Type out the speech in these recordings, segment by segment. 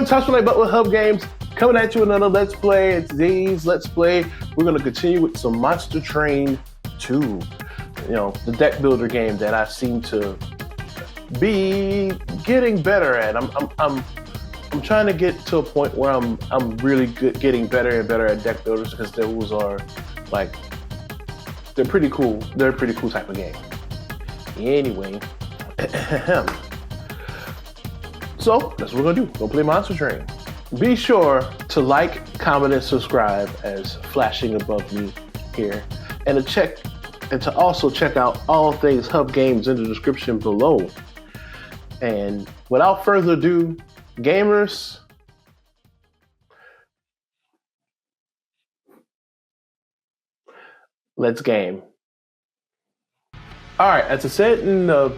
Tach with Hub Games, coming at you with another Let's Play. And today's Let's Play, we're going to continue with some Monster Train 2. You know, the deck builder game that I seem to be getting better at. I'm trying to get to a point where I'm really good, getting better and better at deck builders, because those are like, they're pretty cool. They're a pretty cool type of game. Anyway, so that's what we're gonna do. We're gonna play Monster Train. Be sure to like, comment, and subscribe as flashing above me here, and to also check out all things Hub Games in the description below. And without further ado, gamers, let's game. All right, as I said in the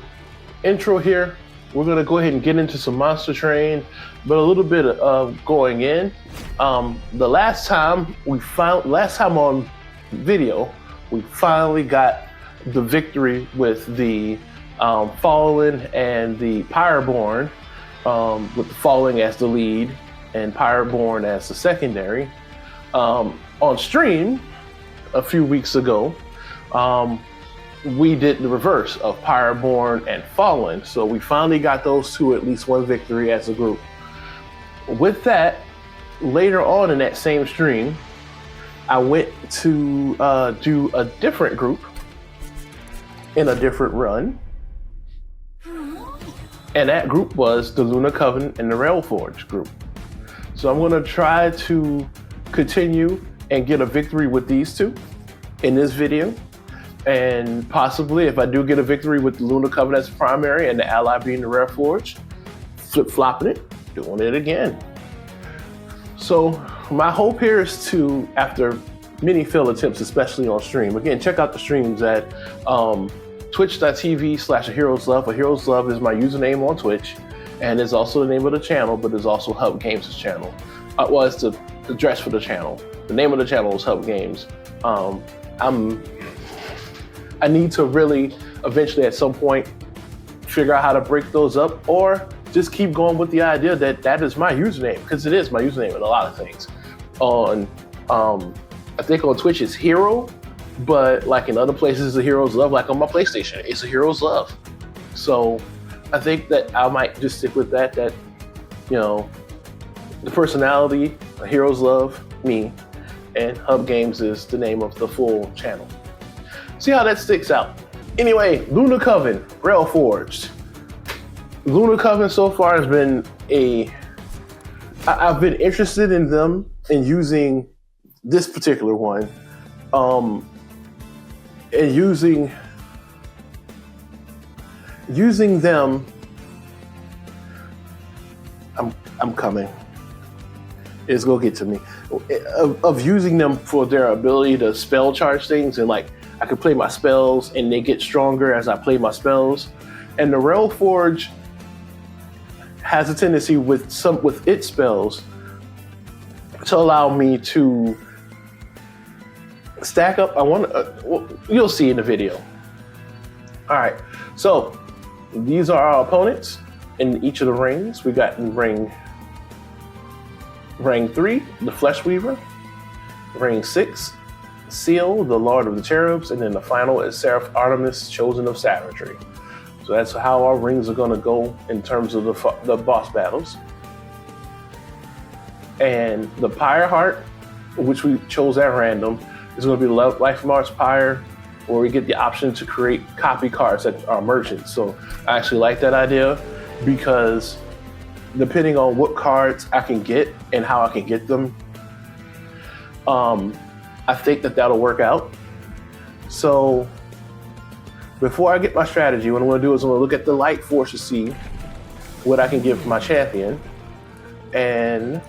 intro here, we're gonna go ahead and get into some Monster Train, but a little bit of going in. The last time on video, we finally got the victory with the Fallen and the Pyreborn, with the Fallen as the lead and Pyreborn as the secondary. On stream a few weeks ago, we did the reverse of Pyreborn and Fallen. So we finally got those two at least one victory as a group. With that, later on in that same stream, I went to do a different group in a different run. And that group was the Lunar Covenant and the Railforge group. So I'm gonna try to continue and get a victory with these two in this video. And possibly, if I do get a victory with the Lunar Covenant as primary and the ally being the Railforge, flip-flopping it, doing it again. So my hope here is to, after many failed attempts, especially on stream, again, check out the streams at twitch.tv/aheroeslove. A Heroes Love is my username on Twitch, and it's also the name of the channel, but it's also Hub Games' channel. Well, it's the address for the channel. The name of the channel is Hub Games. I need to really eventually at some point figure out how to break those up, or just keep going with the idea that that is my username, because it is my username in a lot of things. On I think on Twitch it's Hero, but like in other places it's a Heroes Love, like on my PlayStation, it's a Heroes Love. So I think that I might just stick with that, you know, the personality, a Heroes Love, me, and Hub Games is the name of the full channel. See how that sticks out. Anyway, Lunar Covenant, Railforged. Lunar Covenant so far has been I've been interested in them and using this particular one, and using them. I'm coming. It's gonna get to me. Of using them for their ability to spell charge things, and like I can play my spells and they get stronger as I play my spells. And the Railforge has a tendency with its spells to allow me to stack up. Well, you'll see in the video. All right, so these are our opponents in each of the rings. We got in ring 3, the Fleshweaver. Ring 6, Seal, the Lord of the Cherubs, and then the final is Seraph Artemis, Chosen of Savagery. So that's how our rings are going to go in terms of the boss battles. And the Pyre Heart, which we chose at random, is going to be the Life Mars Pyre, where we get the option to create copy cards that are merchants. So I actually like that idea, because depending on what cards I can get and how I can get them, I think that that'll work out. So before I get my strategy, what I'm going to do is I'm going to look at the light force to see what I can give my champion. And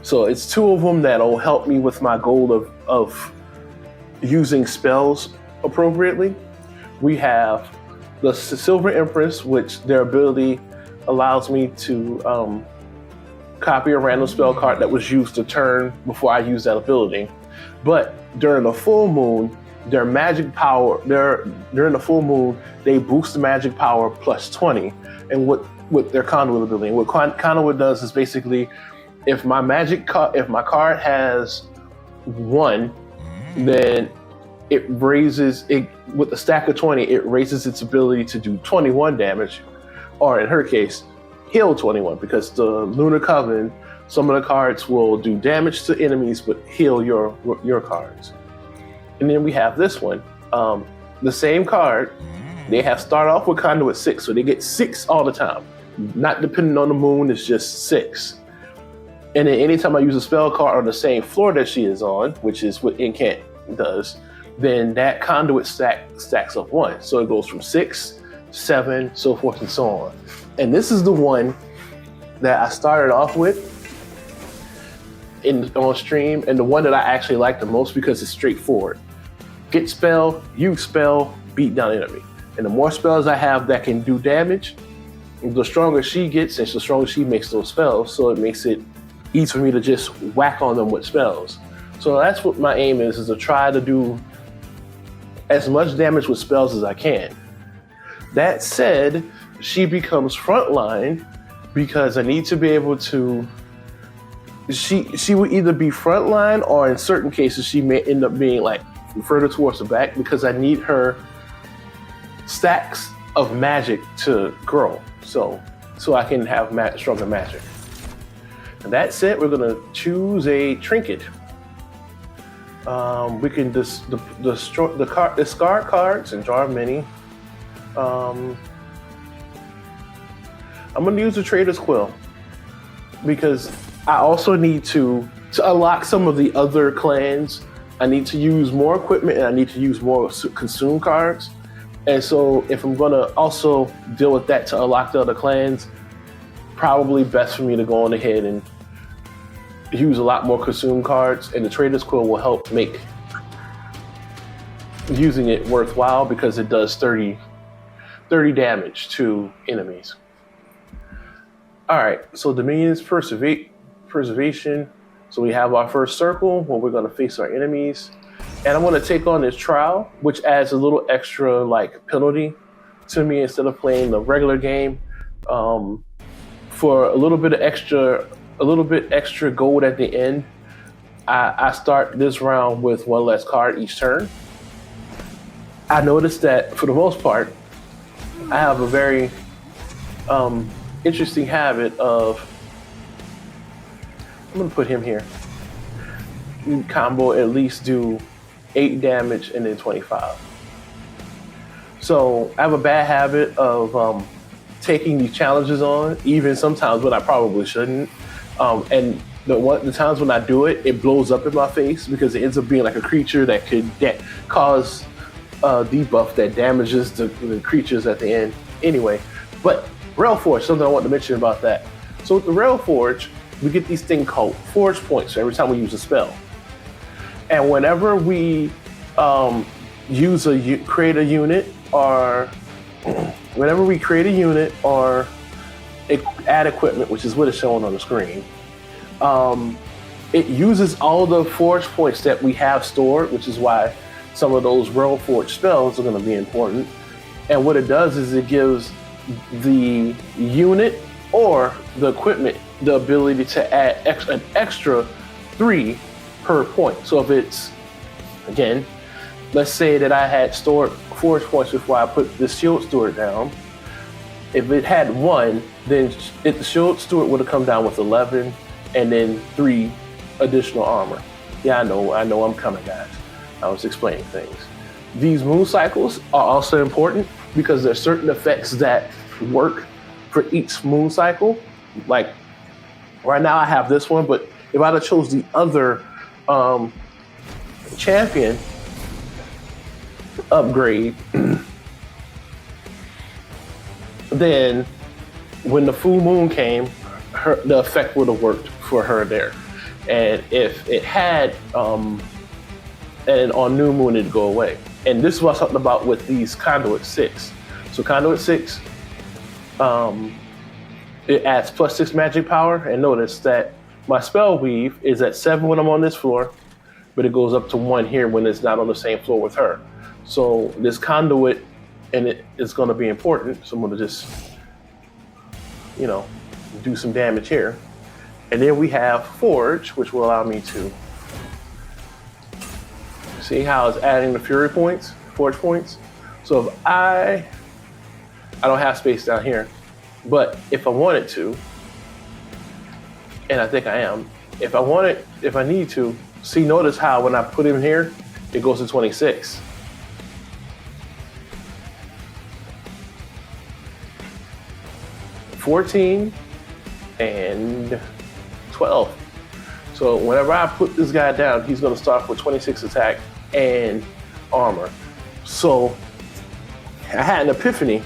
so it's 2 of them that'll help me with my goal of using spells appropriately. We have the Silver Empress, which their ability allows me to copy a random spell card that was used a turn before I use that ability. But during the full moon, their magic power, during the full moon, they boost the magic power plus 20. And what with their conduit ability. And what conduit does is basically, if my card has 1, then it raises it with a stack of 20. It raises its ability to do 21 damage, or in her case, heal 21, because the Lunar Coven, some of the cards will do damage to enemies but heal your cards. And then we have this one, the same card. They have start off with conduit 6, so they get 6 all the time. Not depending on the moon, it's just 6. And then anytime I use a spell card on the same floor that she is on, which is what Incant does, then that conduit stacks up 1. So it goes from 6, 7, so forth and so on. And this is the one that I started off with on stream, and the one that I actually like the most because it's straightforward. Get spell, use spell, beat down enemy. And the more spells I have that can do damage, the stronger she gets, and the stronger she makes those spells. So it makes it easy for me to just whack on them with spells. So that's what my aim is to try to do as much damage with spells as I can. That said, she becomes frontline because I need to be able to. She will either be frontline, or in certain cases she may end up being like further towards the back, because I need her stacks of magic to grow, so I can have stronger magic. And that's it. We're gonna choose a trinket. We can discard cards and draw many. I'm gonna use the Trader's Quill because I also need to unlock some of the other clans. I need to use more equipment, and I need to use more consume cards. And so if I'm gonna also deal with that to unlock the other clans, probably best for me to go on ahead and use a lot more consume cards, and the Trader's Quill will help make using it worthwhile because it does 30 damage to enemies. All right, so Dominion's Preservation. So we have our first circle where we're gonna face our enemies. And I'm gonna take on this trial, which adds a little extra like penalty to me instead of playing the regular game. For a little bit extra gold at the end, I start this round with 1 less card each turn. I noticed that for the most part, I have a very interesting habit of, I'm gonna put him here. You combo at least do 8 damage and then 25. So I have a bad habit of taking these challenges on, even sometimes when I probably shouldn't. And the times when I do it, it blows up in my face because it ends up being like a creature that could cause debuff that damages the creatures at the end. Anyway, but Rail Forge, something I want to mention about that. So with the Rail Forge, we get these things called Forge Points every time we use a spell. And whenever we create a unit, or whenever we create a unit or add equipment, which is what is shown on the screen, it uses all the Forge Points that we have stored, which is why some of those Rail Forge spells are going to be important. And what it does is it gives the unit or the equipment the ability to add an extra 3 per point. So if it's, again, let's say that I had stored Forge Points before I put the Shield Steward down. If it had 1, then the Shield Steward would have come down with 11 and then 3 additional armor. Yeah, I know I'm coming, guys. I was explaining things. These moon cycles are also important because there's certain effects that work for each moon cycle. Like right now I have this one, but if I'd have chose the other champion upgrade, then when the full moon came, the effect would have worked for her there. And if it had, and on new moon it'd go away. And this is what I was talking about with these Conduit 6. So Conduit 6, it adds +6 magic power, and notice that my spell weave is at 7 when I'm on this floor, but it goes up to 1 here when it's not on the same floor with her. So this conduit, and it is going to be important. So I'm going to just you know, do some damage here. And then we have Forge, which will allow me to see how it's adding the Fury points, Forge points. So if I don't have space down here, but if I wanted to, and I think I am, if I need to, see, notice how when I put him here, it goes to 26. $14 and 12. So whenever I put this guy down, he's gonna start with 26 attack and armor. So I had an epiphany,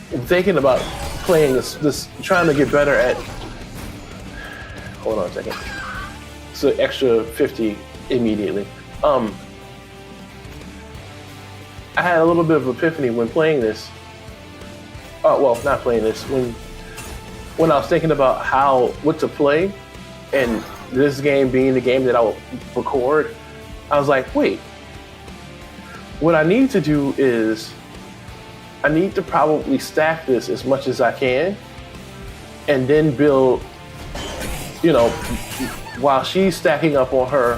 thinking about playing this, trying to get better at, hold on a second. So extra 50 immediately. I had a little bit of epiphany when playing this. Well, not playing this, when I was thinking about what to play, and this game being the game that I will record, I was like, wait, what I need to do is I need to probably stack this as much as I can and then build, you know, while she's stacking up on her,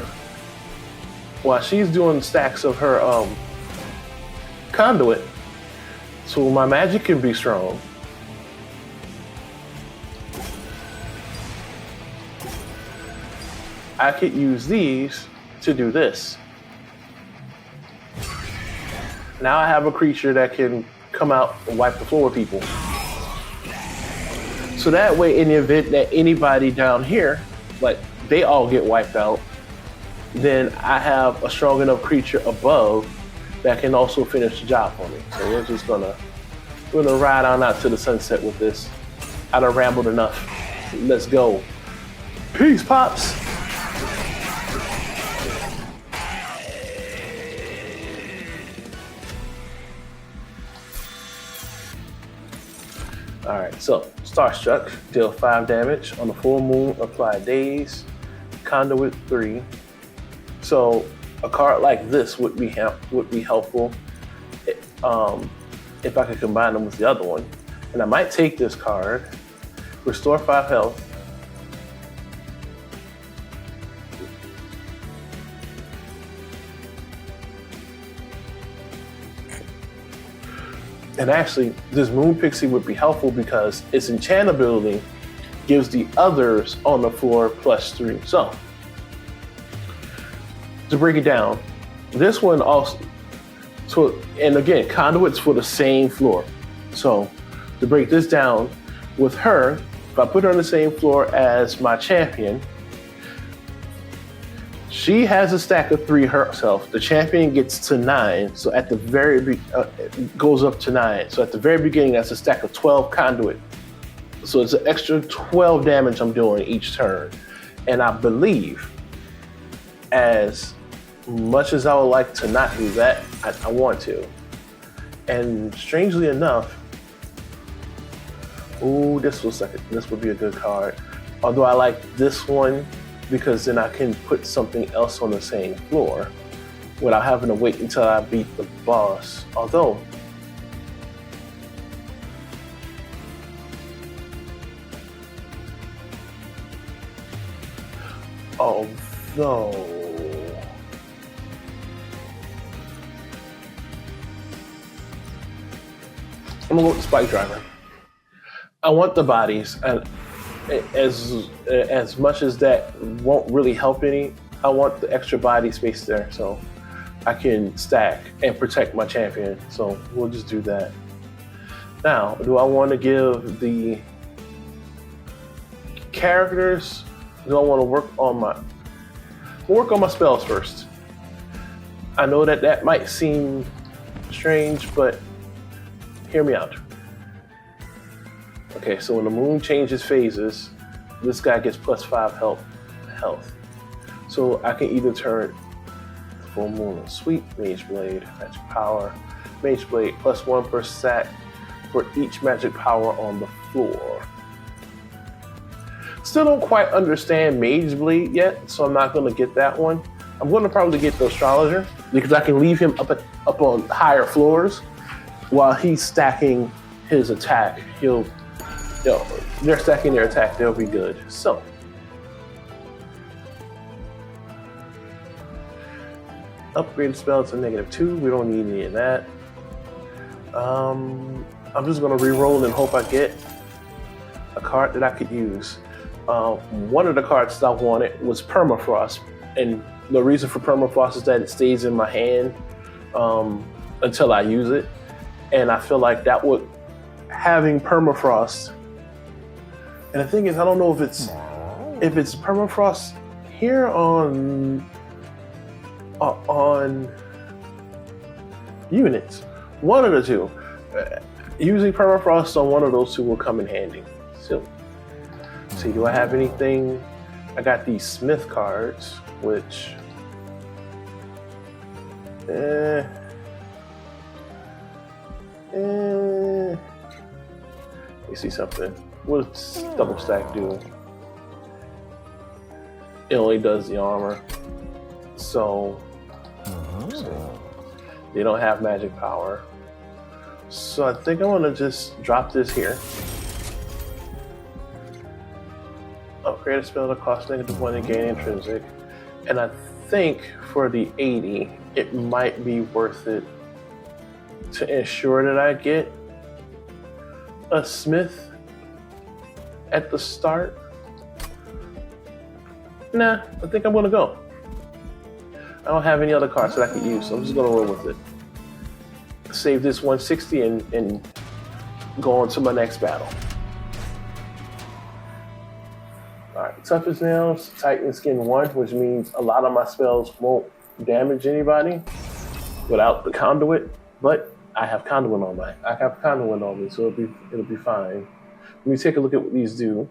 while she's doing stacks of her conduit, so my magic can be strong. I could use these to do this. Now I have a creature that can come out and wipe the floor with people. So that way, in the event that anybody down here, like they all get wiped out, then I have a strong enough creature above that can also finish the job for me. So we're just gonna ride on out to the sunset with this. I done rambled enough. Let's go. Peace, Pops. All right, so Starstruck, deal 5 damage. On the full moon, apply daze. Conduit 3. So a card like this would be helpful if I could combine them with the other one. And I might take this card, restore 5 health. And actually, this Moon Pixie would be helpful because its enchant ability gives the others on the floor +3. So, to break it down, this one also, and again, conduits for the same floor. So, to break this down, with her, if I put her on the same floor as my champion, she has a stack of 3 herself. The champion gets to 9, so at the it goes up to 9. So at the very beginning, that's a stack of 12 conduit. So it's an extra 12 damage I'm doing each turn. And I believe, as much as I would like to not do that, I want to. And strangely enough, this would be a good card. Although I like this one, because then I can put something else on the same floor without having to wait until I beat the boss. Although I'm gonna go with the Spike Driver. I want the bodies, and as much as that won't really help any, I want the extra body space there so I can stack and protect my champion. So we'll just do that. Now, do I want to give the characters? Do I want to work on my spells first? I know that might seem strange, but hear me out. Okay, so when the moon changes phases, this guy gets +5 health. So I can either turn full moon and sweep, Mage Blade, magic power, Mage Blade +1 per stack for each magic power on the floor. Still don't quite understand Mage Blade yet, so I'm not gonna get that one. I'm gonna probably get the Astrologer because I can leave him up on higher floors while he's stacking his attack, they're stacking their attack, they'll be good. So upgrade spell to -2. We don't need any of that. I'm just gonna re-roll and hope I get a card that I could use. One of the cards that I wanted was Permafrost, and the reason for Permafrost is that it stays in my hand until I use it, and I feel like that would having Permafrost. And the thing is, I don't know if it's Permafrost here on units. One of the two. Using Permafrost on one of those two will come in handy. So, see, do I have anything? I got these Smith cards, which you see something. What's double stack do? It only does the armor. So they don't have magic power. So I think I want to just drop this here. Upgrade a spell that costs -1 and gain intrinsic. And I think for the 80, it might be worth it to ensure that I get a Smith at the start. Nah, I think I'm gonna go. I don't have any other cards that I could use, so I'm just gonna roll with it. Save this 160 and go on to my next battle. Alright, Toughest Nails, Titan Skin 1, which means a lot of my spells won't damage anybody without the conduit, but I have conduit on me, so it'll be fine. Let me take a look at what these do.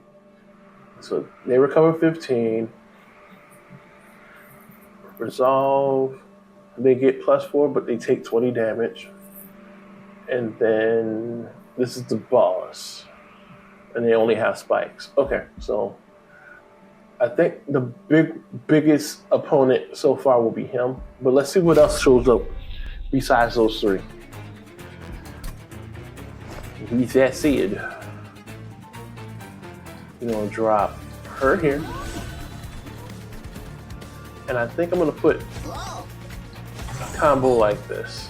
So they recover 15. Resolve, they get +4, but they take 20 damage. And then this is the boss, and they only have spikes. Okay, so I think the biggest opponent so far will be him, but let's see what else shows up besides those three. With that said, you're gonna drop her here, and I think I'm gonna put a combo like this.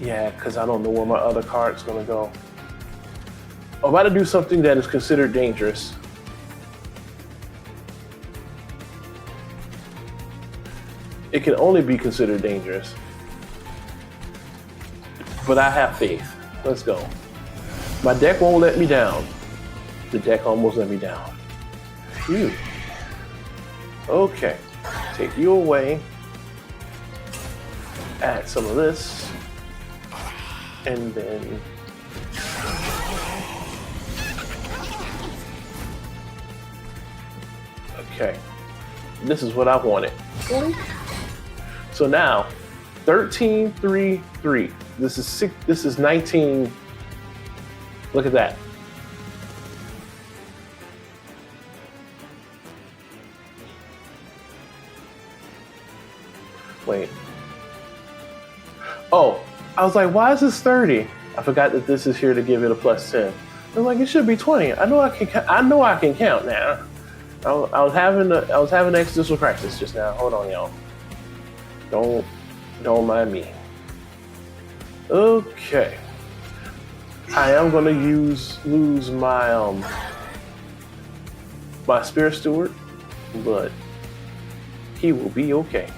Yeah, because I don't know where my other card's gonna go. I'm about to do something that is considered dangerous. It can only be considered dangerous. But I have faith. Let's go. My deck won't let me down. The deck almost let me down. Phew. Okay. Take you away. Add some of this. And then okay, this is what I wanted. So now 13, 3, 3. This is 6. This is 19. Look at that. Wait. Oh. I was like, why is this 30? I forgot that this is here to give it a +10. I'm like, it should be 20. I know I can count now. I was having an existential crisis just now. Hold on, y'all. Don't mind me. Okay. I am gonna lose my my Spirit Steward, but he will be okay.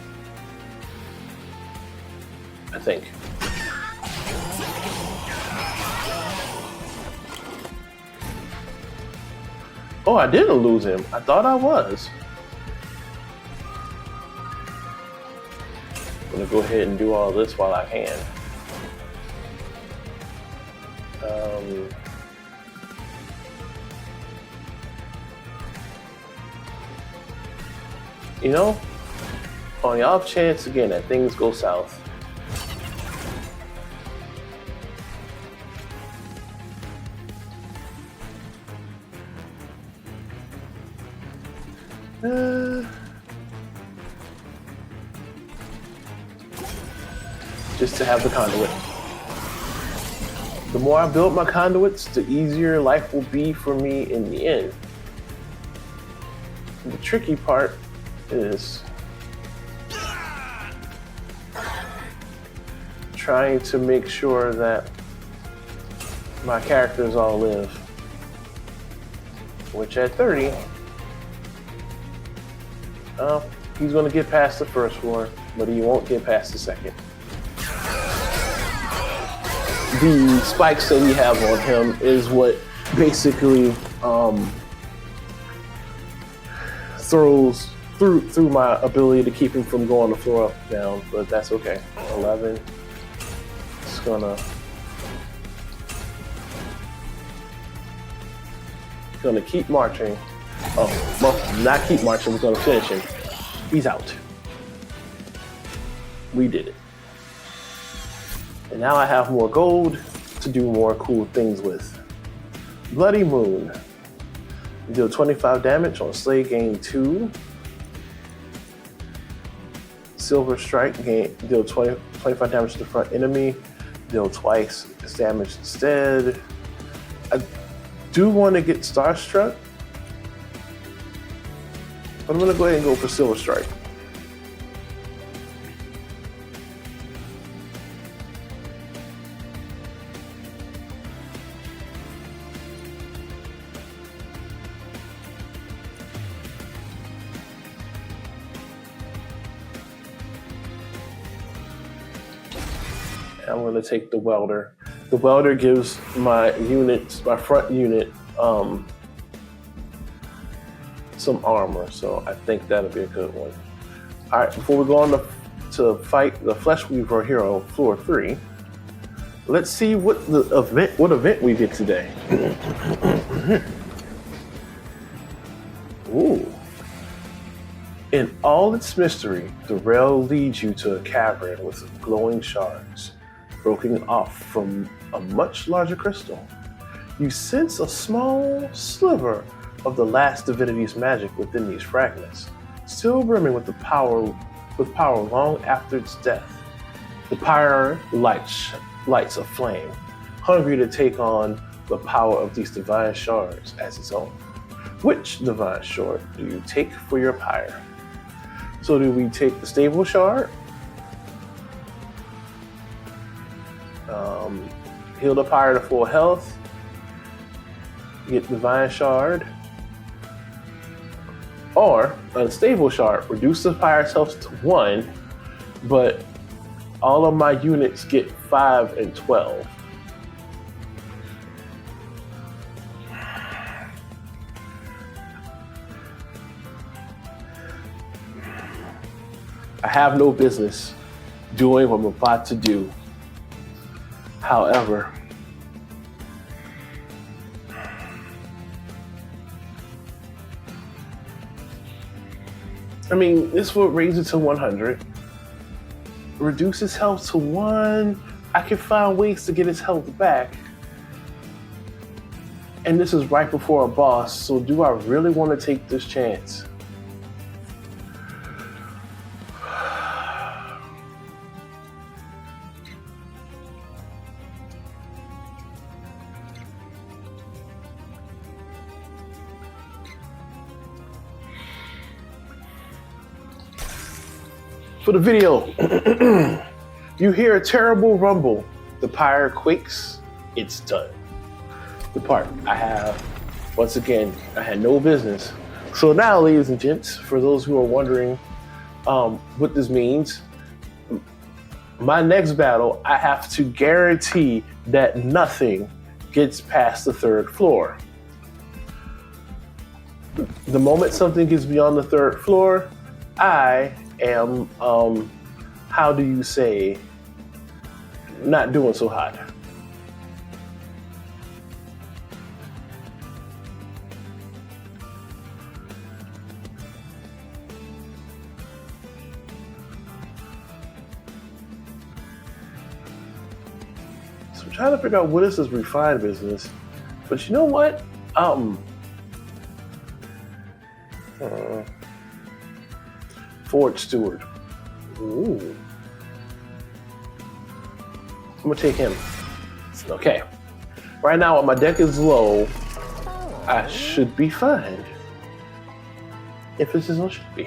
I think. Oh, I didn't lose him. I thought I was. I'm gonna go ahead and do all this while I can. You know, on the off chance again that things go south, just to have the conduit. The more I build my conduits, the easier life will be for me in the end. The tricky part is trying to make sure that my characters all live. Which at 30, he's gonna get past the first floor, but he won't get past the second. The spikes that we have on him is what basically throws through my ability to keep him from going the floor up down, but that's okay. 11. It's gonna keep marching. Oh, well, not keep marching, we're gonna finish him. He's out. We did it. And now I have more gold to do more cool things with. Bloody Moon. Deal 25 damage on Slay, gain 2. Silver Strike, deal 25 damage to the front enemy. Deal twice its damage instead. I do want to get Starstruck, but I'm going to go ahead and go for Silver Strike. I'm going to take the welder. The welder gives my units, my front unit, some armor, so I think that'll be a good one. All right, before we go on to fight the Fleshweaver here on floor 3, let's see what event we get today. Ooh. In all its mystery, the rail leads you to a cavern with glowing shards, broken off from a much larger crystal. You sense a small sliver of the last divinity's magic within these fragments, still brimming with power long after its death. The pyre lights a flame, hungry to take on the power of these divine shards as its own. Which divine shard do you take for your pyre? So do we take the stable shard? Heal the pyre to full health. Get divine shard. Or unstable shard, reduce the pyre's health to 1, but all of my units get 5 and 12. I have no business doing what I'm about to do. However, I mean, this will raise it to 100. Reduce his health to 1. I can find ways to get his health back. And this is right before a boss, so do I really want to take this chance? For the video, you hear a terrible rumble. The pyre quakes. It's done. The part I have, once again, I had no business. So now, ladies and gents, for those who are wondering what this means, my next battle, I have to guarantee that nothing gets past the 3rd floor. The moment something gets beyond the 3rd floor, I am, how do you say, not doing so hot. So I'm trying to figure out what is this refined business, but you know what? Ford Steward. Ooh. I'm gonna take him. Okay. Right now, when my deck is low, I should be fine. If this is on should be.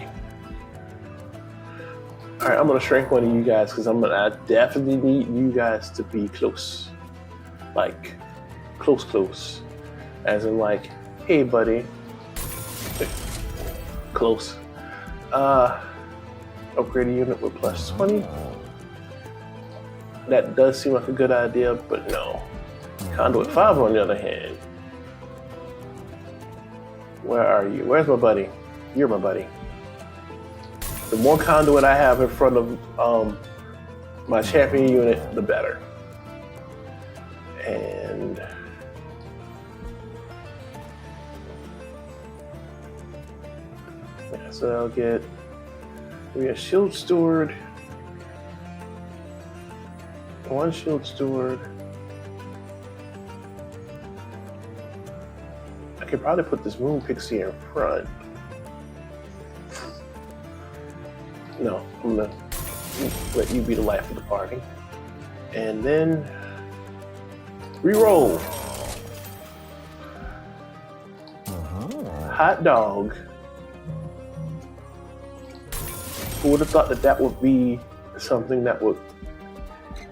All right, I'm gonna shrink one of you guys because I definitely need you guys to be close. Like, close. As in like, hey buddy. Close. Upgrade a unit with plus 20. That does seem like a good idea, but no. Conduit 5 on the other hand. Where are you? Where's my buddy? You're my buddy. The more conduit I have in front of my champion unit, the better. And yeah, so I'll get maybe a shield steward, one shield steward. I could probably put this moon pixie in front. No, I'm gonna let you be the life of the party. And then reroll. Hot dog. Who would have thought that that would be something that would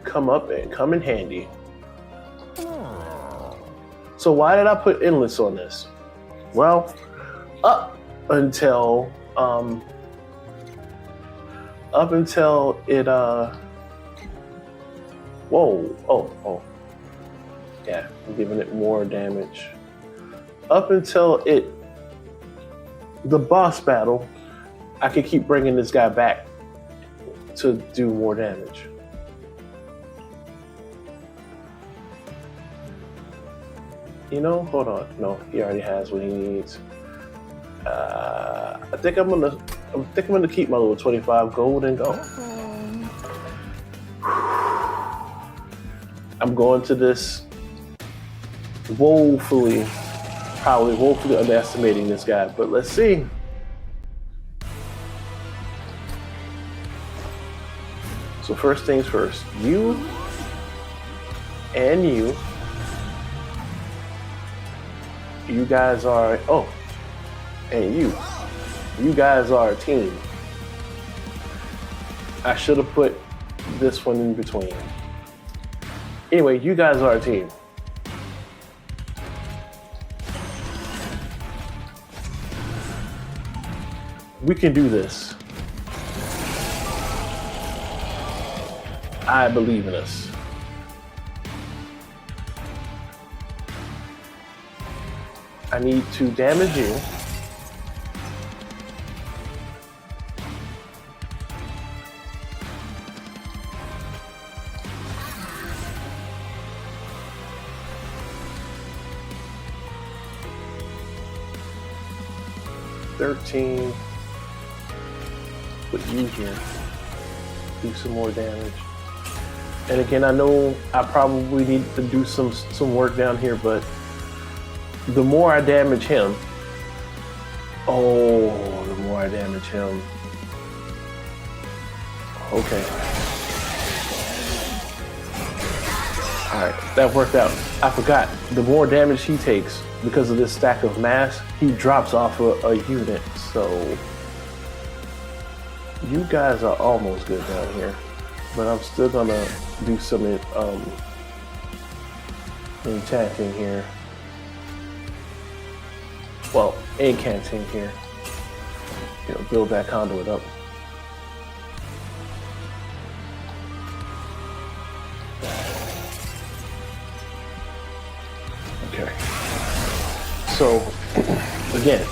come in handy? So why did I put endless on this? Well, up until it yeah, I'm giving it more damage. Up until the boss battle, I could keep bringing this guy back to do more damage. You know, hold on. No, he already has what he needs. I think I'm gonna keep my little 25 gold and go. I'm going to this woefully underestimating this guy, but let's see. So first things first, you and you guys are, and you guys are a team. I should have put this one in between. Anyway, you guys are a team. We can do this. I believe in us. I need to damage you. Put you here. Do some more damage. And again, I know I probably need to do some work down here, but the more I damage him, the more I damage him. Okay. All right, that worked out. I forgot, the more damage he takes because of this stack of mass, he drops off a unit. So you guys are almost good down here, but I'm still gonna do some enchanting here. Well, incanting here. Build that conduit up. Okay. So, again,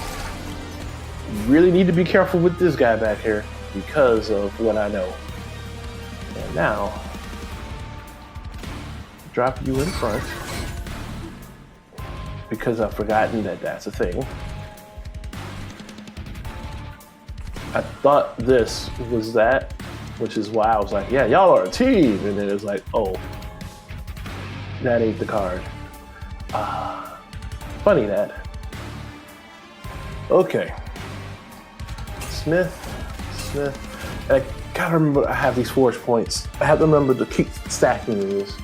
really need to be careful with this guy back here because of what I know. And now, drop you in front because I've forgotten that that's a thing. I thought this was that, which is why I was like, yeah, y'all are a team. And then it was like, oh, that ain't the card. Funny that. Okay. Smith. And I gotta remember I have these forge points. I have to remember to keep stacking these.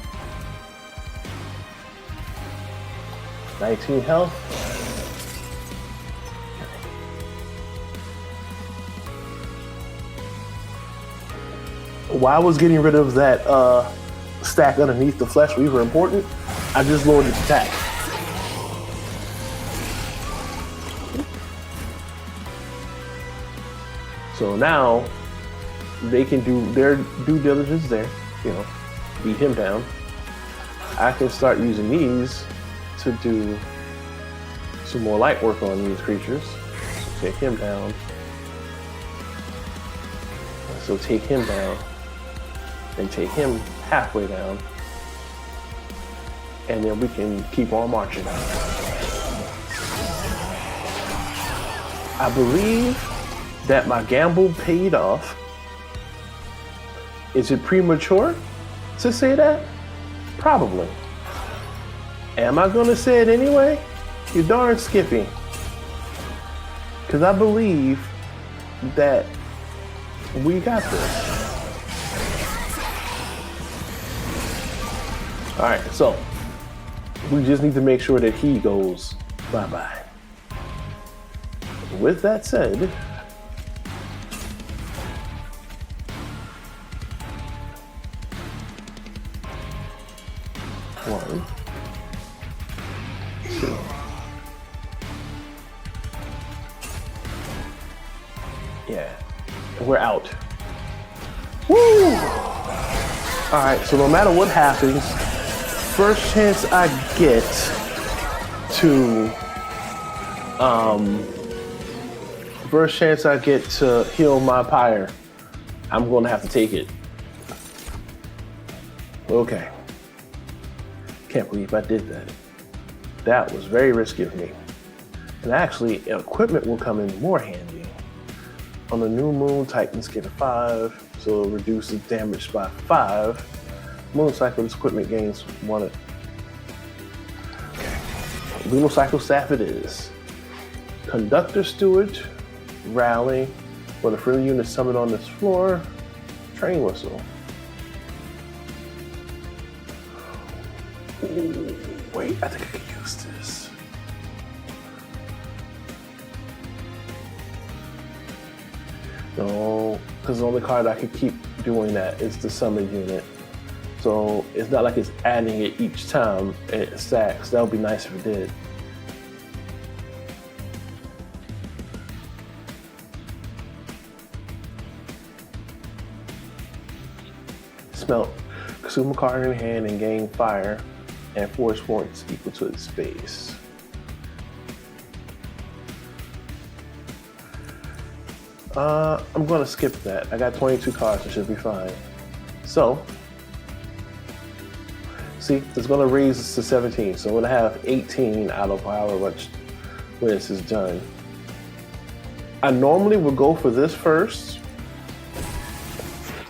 19 health. While I was getting rid of that stack underneath the Fleshweaver important, I just lowered its attack. So now they can do their due diligence there, you know, beat him down. I can start using these to do some more light work on these creatures. So take him down. So take him down. And take him halfway down. And then we can keep on marching. I believe that my gamble paid off. Is it premature to say that? Probably. Am I gonna say it anyway? You darn Skippy. Because I believe that we got this. All right, so we just need to make sure that he goes bye-bye. With that said, one, two. Yeah, we're out. Woo! All right, so no matter what happens, first chance I get to heal my pyre, I'm going to have to take it. Okay. Can't believe I did that. That was very risky of me. And actually, equipment will come in more handy. On the new moon, Titans get a 5, so it reduces damage by 5. Moon Cycle's equipment gains 1. Okay. Lunar Cycle Staff it is. Conductor Steward, Rally, for the friendly unit summoned on this floor, Train Whistle. Ooh, wait, I think I could use this. No, because the only card I could keep doing that is the summon unit. So it's not like it's adding it each time it stacks. That would be nice if it did. Smelt. Consume a card in hand and gain fire and force points equal to its base. I'm gonna skip that. I got 22 cards, it should be fine. So, see, it's gonna raise this to 17. So I'm gonna have 18 out of however much when this is done. I normally would go for this first,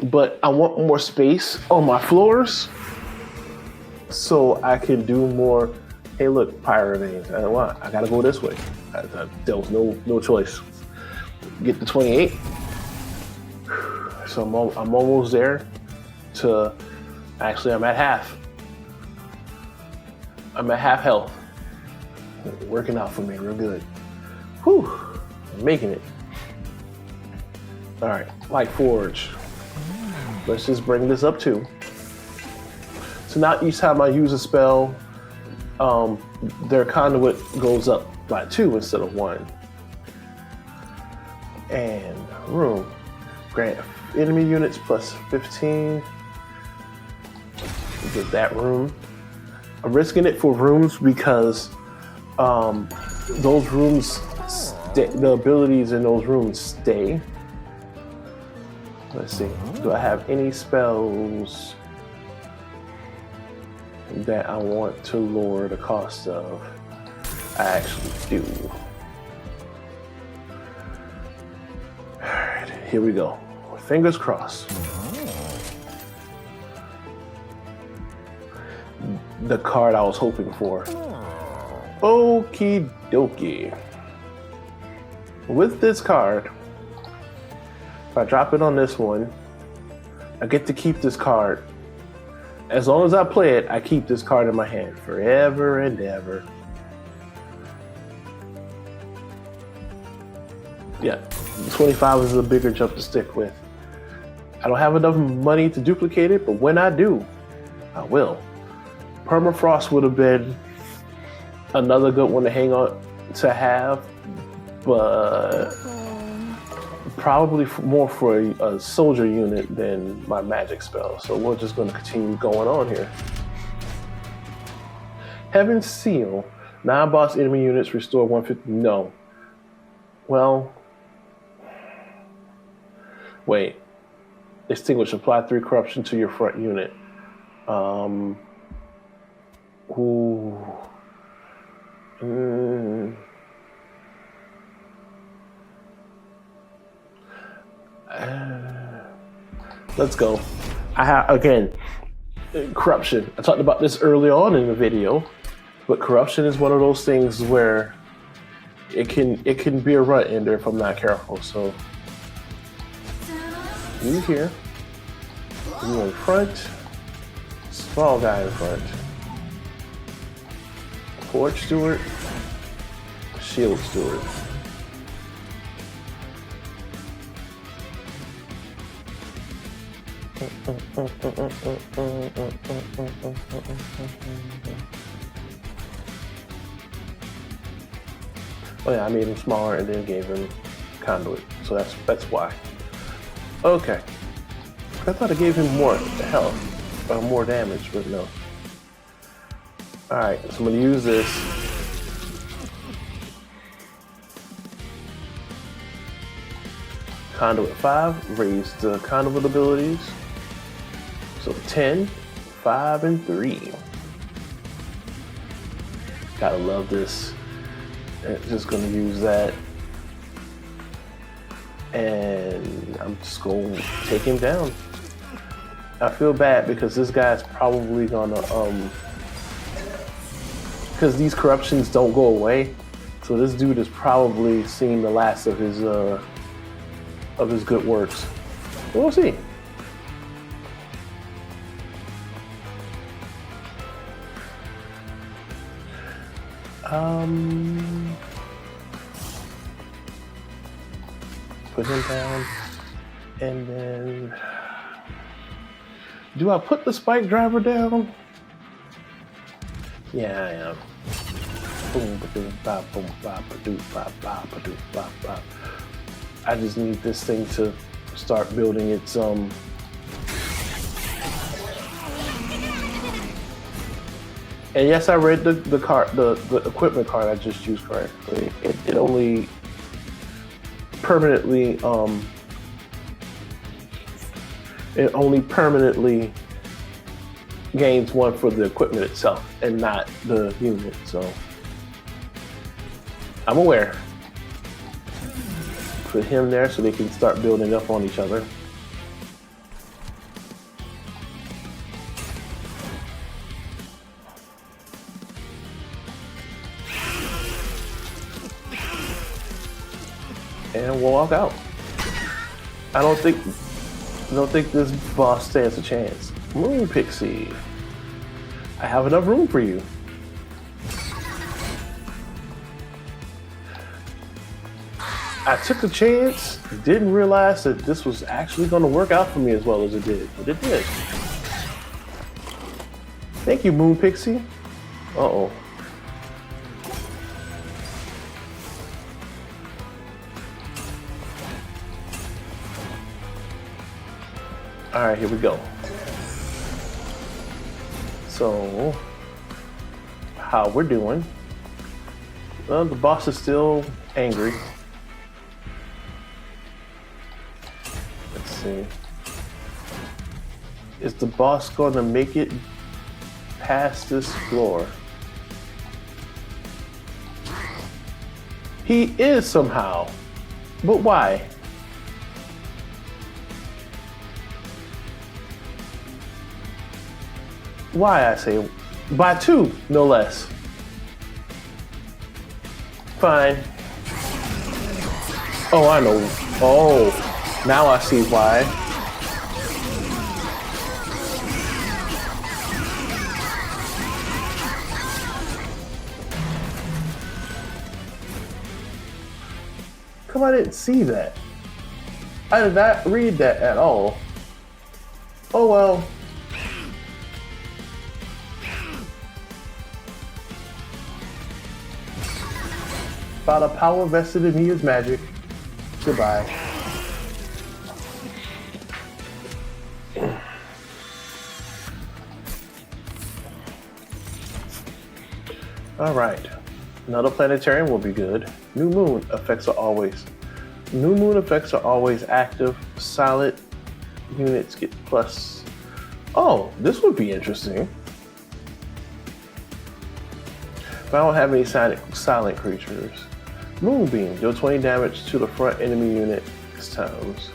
but I want more space on my floors so I can do more. Hey, look, Pyro Veins. I gotta go this way. There was no choice. Get to 28. So I'm almost there to, actually I'm at half. I'm at half health. Working out for me real good. Whew, I'm making it. All right, Light Forge. Let's just bring this up too. So now each time I use a spell, their conduit goes up by 2 instead of 1. And room. Grant enemy units plus 15. Get that room. I'm risking it for rooms because those rooms, the abilities in those rooms stay. Let's see. Do I have any spells that I want to lower the cost of? I actually do. Alright, here we go. Fingers crossed. The card I was hoping for. Okie dokie. With this card, if I drop it on this one, I get to keep this card. As long as I play it, I keep this card in my hand forever and ever. Yeah, 25 is a bigger jump to stick with. I don't have enough money to duplicate it, but when I do, I will. Permafrost would have been another good one to hang on to have, but probably more for a soldier unit than my magic spell. So we're just going to continue going on here. Heaven's Seal. Non-boss enemy units restore 150. No. Well, wait. Extinguish. Apply 3 corruption to your front unit. Ooh. Let's go. I have, again, corruption. I talked about this early on in the video, but corruption is one of those things where it can be a rut ender if I'm not careful. So you here, you in front, small guy in front, Forge Steward, Shield Steward. Oh yeah, I made him smaller and then gave him conduit, so that's why. Okay, I thought I gave him more health, or more damage, but no. All right, so I'm gonna use this. Conduit 5, raise the conduit abilities. So 10, 5, and 3. Gotta love this. And just gonna use that. And I'm just gonna take him down. I feel bad because this guy's probably gonna, because these corruptions don't go away. So this dude has probably seen the last of his good works. We'll see. Put him down, and then do I put the spike driver down? Yeah, I am. Boom, ba-doom, ba, boom, ba, ba-doom, ba, ba, ba-doom, ba, ba. I just need this thing to start building its And yes, I read the card, the equipment card I just used correctly. It only permanently gains 1 for the equipment itself and not the unit. So I'm aware. Put him there so they can start building up on each other. And we'll walk out. I don't think this boss stands a chance. Moon Pixie, I have enough room for you. I took a chance, didn't realize that this was actually going to work out for me as well as it did, but it did. Thank you, Moon Pixie. Uh-oh. All right, here we go. So, how we're doing. Well, the boss is still angry. Let's see. Is the boss going to make it past this floor? He is somehow, but why? Why, I say, by 2, no less. Fine. Oh, I know. Oh, now I see why. Come on, I didn't see that. I did not read that at all. Oh well. By the power vested in me is magic. Goodbye. All right. Another planetarium will be good. New moon effects are always active. Solid units get plus. Oh, this would be interesting. But I don't have any silent creatures. Moonbeam, deal 20 damage to the front enemy unit 6 times.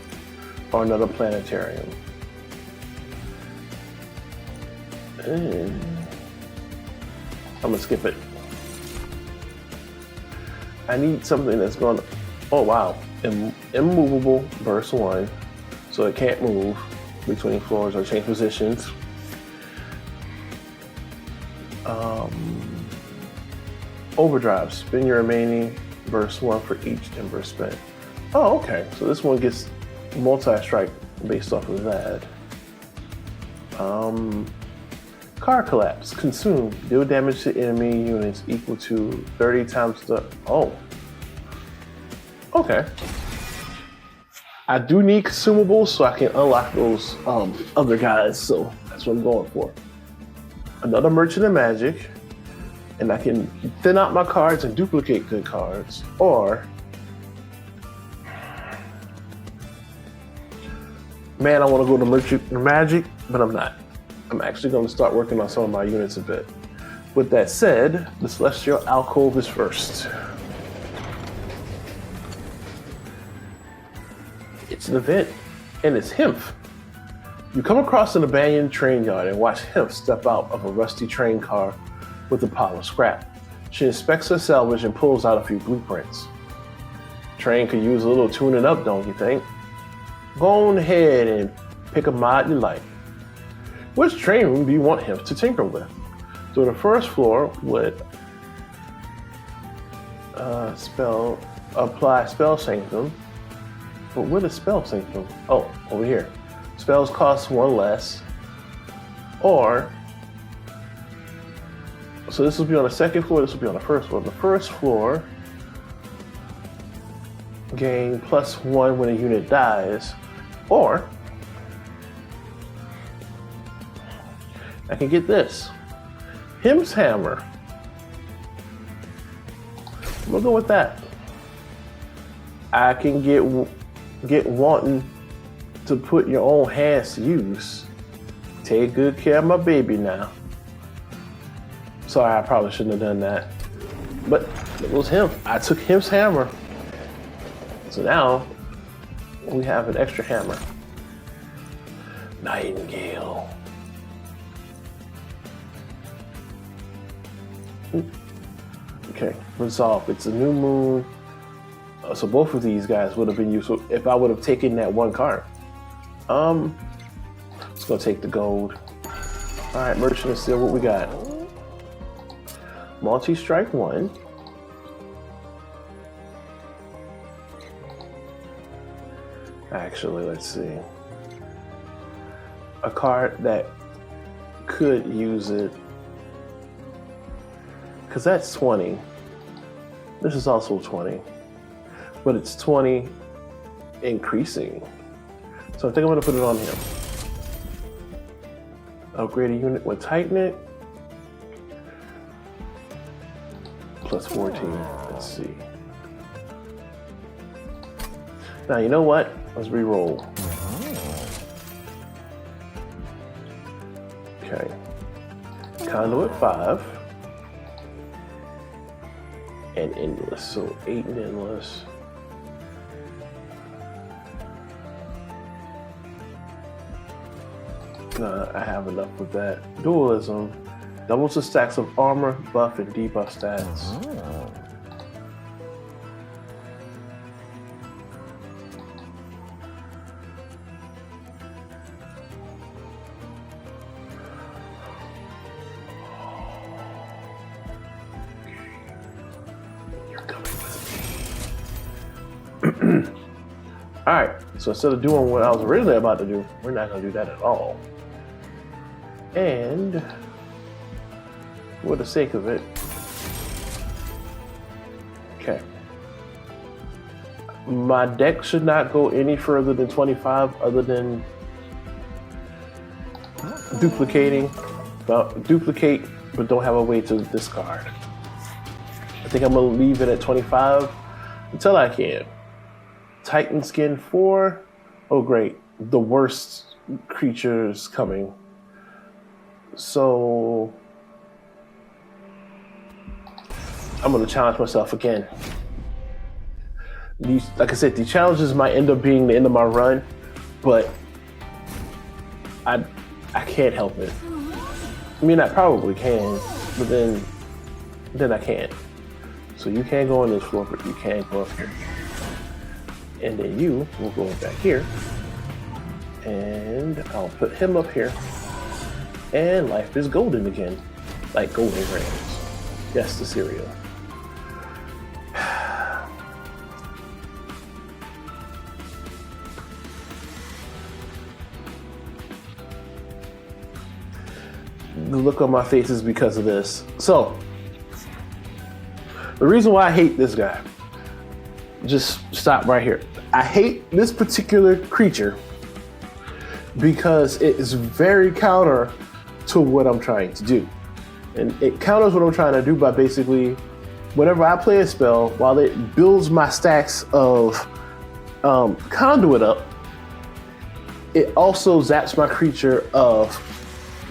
Or another planetarium. I'm gonna skip it. I need something that's gonna, oh wow, immovable, burst 1, so it can't move between floors or change positions. Overdrive, spin your remaining burst 1 for each timber spent. Oh, okay, so this one gets multi-strike based off of that. Car collapse, consume, deal damage to enemy units equal to 30 times the, oh. Okay. I do need consumables so I can unlock those other guys, so that's what I'm going for. Another Merchant of Magic, and I can thin out my cards and duplicate good cards, or man, I want to go to Merchant of Magic, but I'm not. I'm actually going to start working on some of my units a bit. With that said, the Celestial Alcove is first. It's an event, and it's Himph. You come across an abandoned train yard and watch Himph step out of a rusty train car with a pile of scrap. She inspects her salvage and pulls out a few blueprints. Train could use a little tuning up, don't you think? Go on ahead and pick a mod you like. Which train room do you want him to tinker with? So the first floor would apply Spell Sanctum. But what is Spell Sanctum? Oh, over here. Spells cost 1 less. Or, so this will be on the second floor, this will be on the first floor. The first floor, gain +1 when a unit dies. Or, I can get this. Him's Hammer. I'm gonna go with that. I can get wanting to put your own hands to use. Take good care of my baby now. Sorry, I probably shouldn't have done that. But it was him. I took Him's Hammer. So now we have an extra hammer. Nightingale. Okay, resolve. It's a new moon. So both of these guys would have been useful if I would have taken that one card. Let's go take the gold. All right, Merchant of Steel, what we got? Multi-strike 1. Actually, let's see. A card that could use it. Because that's 20. This is also 20. But it's 20 increasing. So I think I'm going to put it on him. Upgrade a unit with Tighten it. +14. Let's see. Now, you know what? Let's re-roll. Okay. Conduit 5. And Endless. So 8 and Endless. I have enough with that. Dualism. Doubles the stacks of armor, buff, and debuff stats. You're coming with Alright, so instead of doing what I was originally about to do, we're not going to do that at all. And for the sake of it, okay. My deck should not go any further than 25 other than duplicating. Duplicate, but don't have a way to discard. I think I'm going to leave it at 25 until I can. Titan Skin 4. Oh, great. The worst creatures coming. So I'm going to challenge myself again. Like I said, the challenges might end up being the end of my run, but I can't help it. I mean, I probably can, but then I can't. So you can't go on this floor, but you can go up here. And then you will go back here. And I'll put him up here. And life is golden again. Like golden grams. Yes, the cereal. The look on my face is because of this. So, the reason why I hate this guy, just stop right here. I hate this particular creature because it is very counter to what I'm trying to do. And it counters what I'm trying to do by basically, whenever I play a spell, while it builds my stacks of conduit up, it also zaps my creature of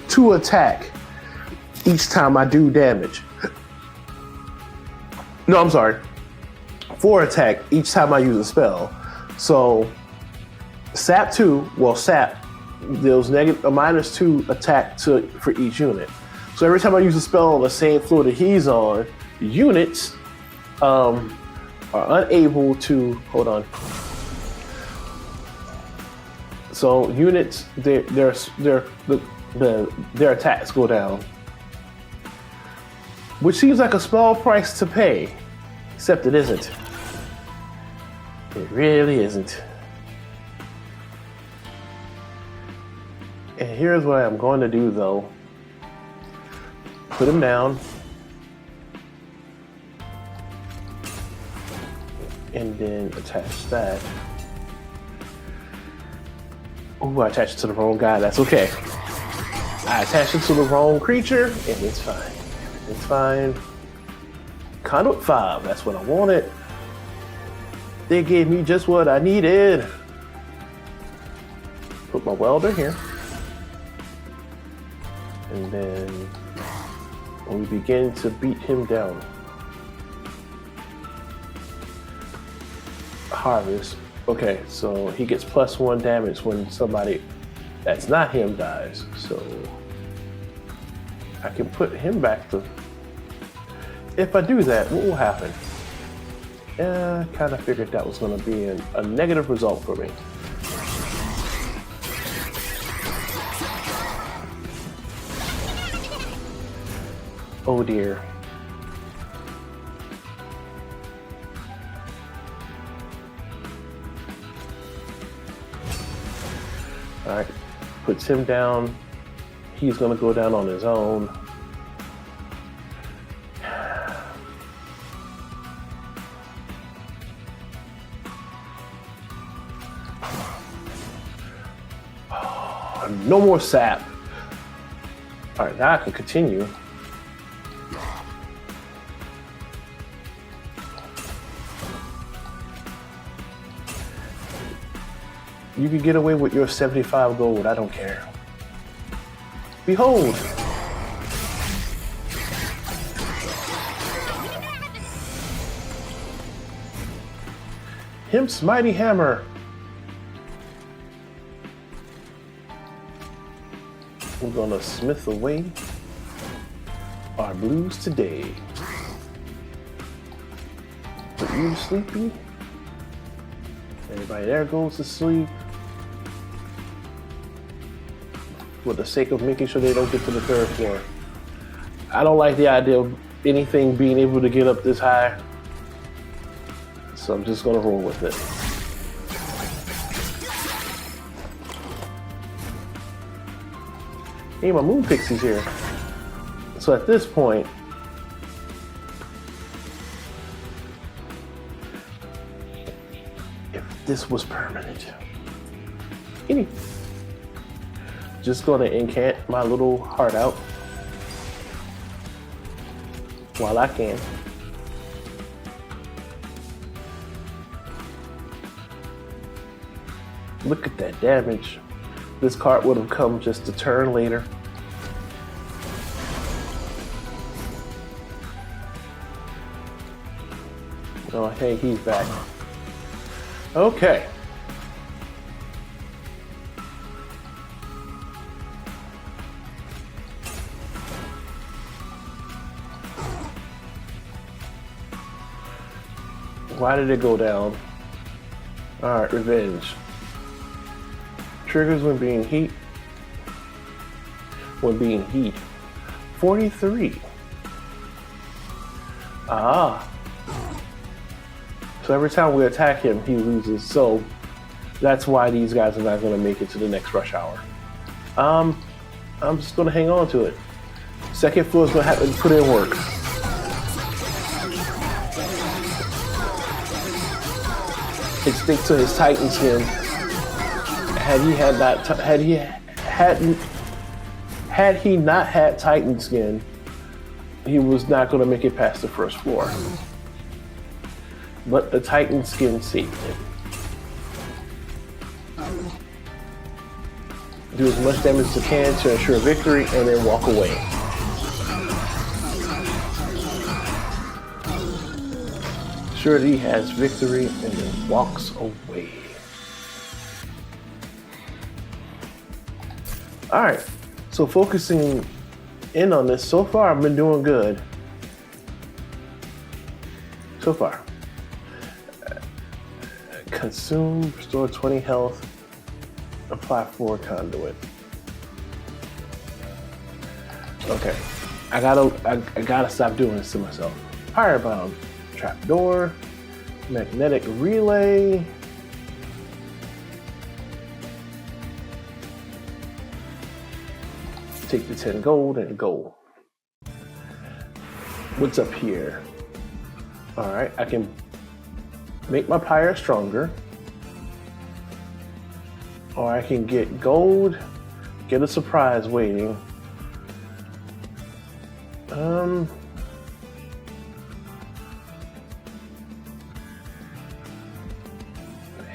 2 attack each time I do damage. No, I'm sorry. 4 attack each time I use a spell. So sap 2, well, sap deals -2 attack for each unit. So every time I use a spell on the same floor that he's on, units are unable to, hold on. So units, their attacks go down, which seems like a small price to pay, except it isn't. It really isn't. And here's what I'm going to do though. Put him down. And then attach that. Oh, I attached it to the wrong guy, that's okay. I attached it to the wrong creature, and it's fine. It's fine. Conduit 5, that's what I wanted. They gave me just what I needed. Put my welder here. And then we begin to beat him down. Harvest. Okay, so he gets +1 damage when somebody that's not him dies. So I can put him back to... If I do that, what will happen? I kind of figured that was going to be a negative result for me. Oh dear. All right, puts him down. He's gonna go down on his own. No more sap. All right, now I can continue. You can get away with your 75 gold, I don't care. Behold! Himp's mighty hammer. We're gonna smith away our blues today. Put you sleepy. Everybody there goes to sleep. For the sake of making sure they don't get to the 3rd floor. I don't like the idea of anything being able to get up this high. So I'm just gonna roll with it. Hey, my moon pixie's here. So at this point, if this was permanent, just gonna incant my little heart out while I can. Look at that damage. This card would have come just a turn later. Oh, hey, he's back. Okay. Why did it go down? All right, revenge. Triggers when being heat. When being heat. 43. Ah. So every time we attack him, he loses. So that's why these guys are not going to make it to the next rush hour. I'm just going to hang on to it. Second floor is going to have to put in work. It sticks to his Titan skin. Had he not had Titan skin, he was not going to make it past the first floor. But the Titan skin saved him. Do as much damage as you can to ensure victory, and then walk away. Sure that he has victory, and then walks away. All right, so focusing in on this, so far I've been doing good. So far. Consume, restore 20 health, apply 4 conduit. Okay, I gotta stop doing this to myself. Firebound, trapdoor, magnetic relay. Take the 10 gold and go. What's up here? All right, I can make my pyre stronger, or I can get gold, get a surprise waiting.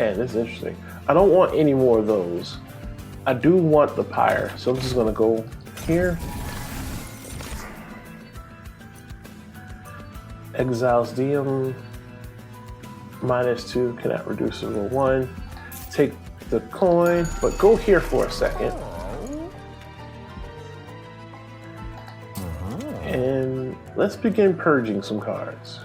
Yeah, this is interesting. I don't want any more of those. I do want the pyre, so I'm just gonna go here. Exiles Diem. -2, cannot reduce to 1. Take the coin, but go here for a second. And let's begin purging some cards.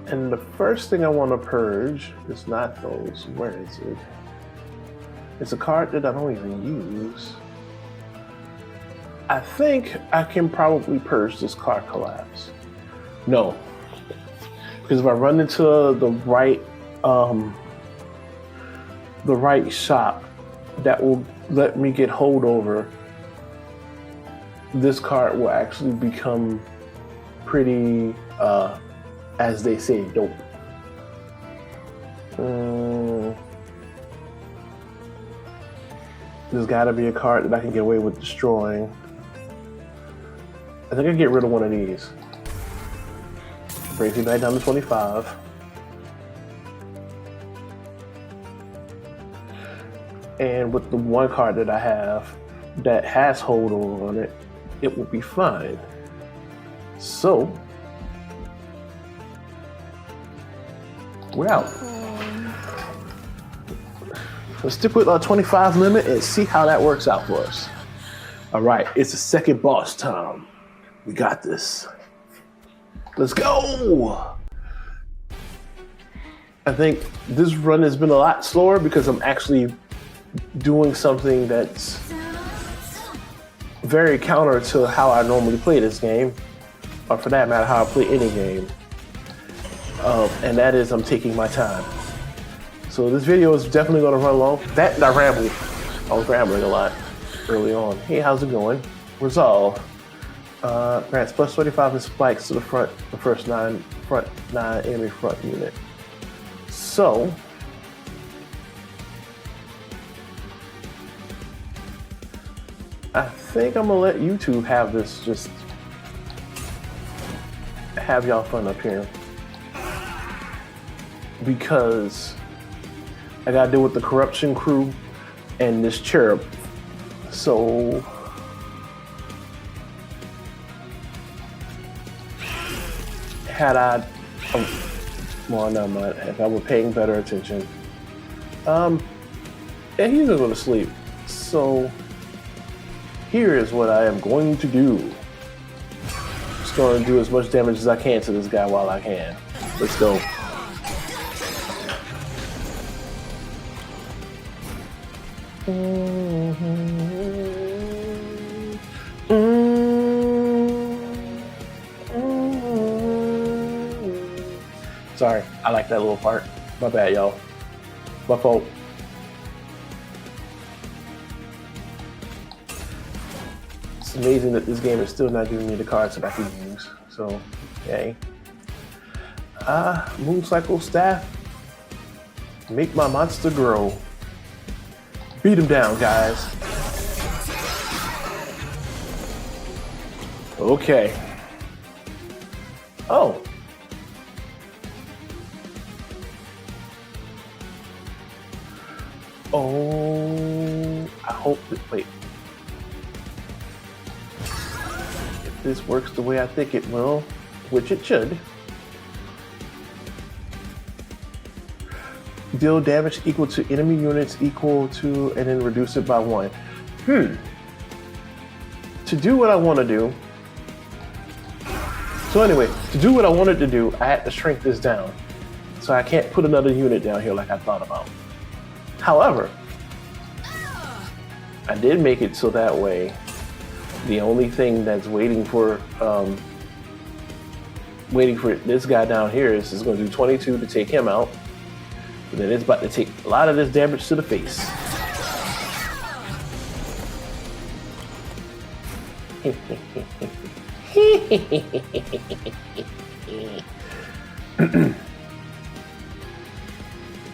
And the first thing I want to purge is not those. Where is it? It's a card that I don't even use. I think I can probably purge this card collapse. No. Because if I run into the right shop that will let me get holdover, this card will actually become pretty, as they say, dope. There's gotta be a card that I can get away with destroying. I think I can get rid of one of these. Brings me back down to 25. And with the one card that I have that has holdover on it, it will be fine. So, we're out. Let's stick with our 25 limit and see how that works out for us. All right, it's the second boss time. We got this. Let's go! I think this run has been a lot slower because I'm actually doing something that's very counter to how I normally play this game, or for that matter, how I play any game. and that is I'm taking my time. So this video is definitely going to run long. That I rambled. I was rambling a lot early on. Hey, how's it going? Resolve. Grants plus 25 and spikes to the front, the first 9 enemy front unit. So I think I'm gonna let YouTube have this, just have y'all fun up here, because I gotta deal with the corruption crew and this cherub. So had I, well, never mind. If I were paying better attention, and he's gonna go to sleep. So here is what I am going to do. Just going to do as much damage as I can to this guy while I can. Let's go. Sorry, I like that little part. My bad, y'all. My fault. It's amazing that this game is still not giving me the cards that I can use. So, yay. Mooncycle staff. Make my monster grow. Beat him down, guys. Okay. Oh. Oh, I hope that, wait. If this works the way I think it will, which it should. Deal damage equal to enemy units equal to, and then reduce it by 1. To do what I want to do. So anyway, to do what I wanted to do, I had to shrink this down. So I can't put another unit down here like I thought about. However, I did make it so that way the only thing that's waiting for this guy down here is going to do 22 to take him out. But then it's about to take a lot of this damage to the face.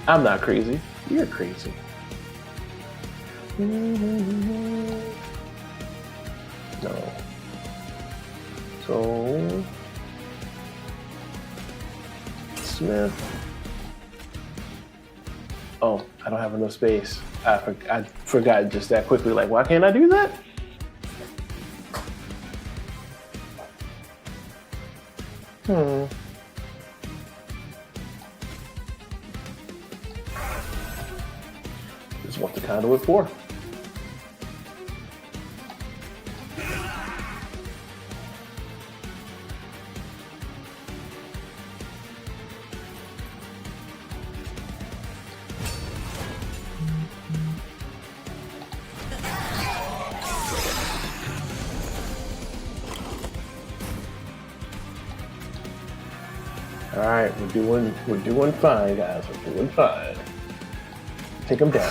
I'm not crazy. You're crazy. No. So Smith. Oh, I don't have enough space. I forgot just that quickly. Like, why can't I do that? This is what the conduit for. All right, we're doing fine, guys. We're doing fine. Take them down.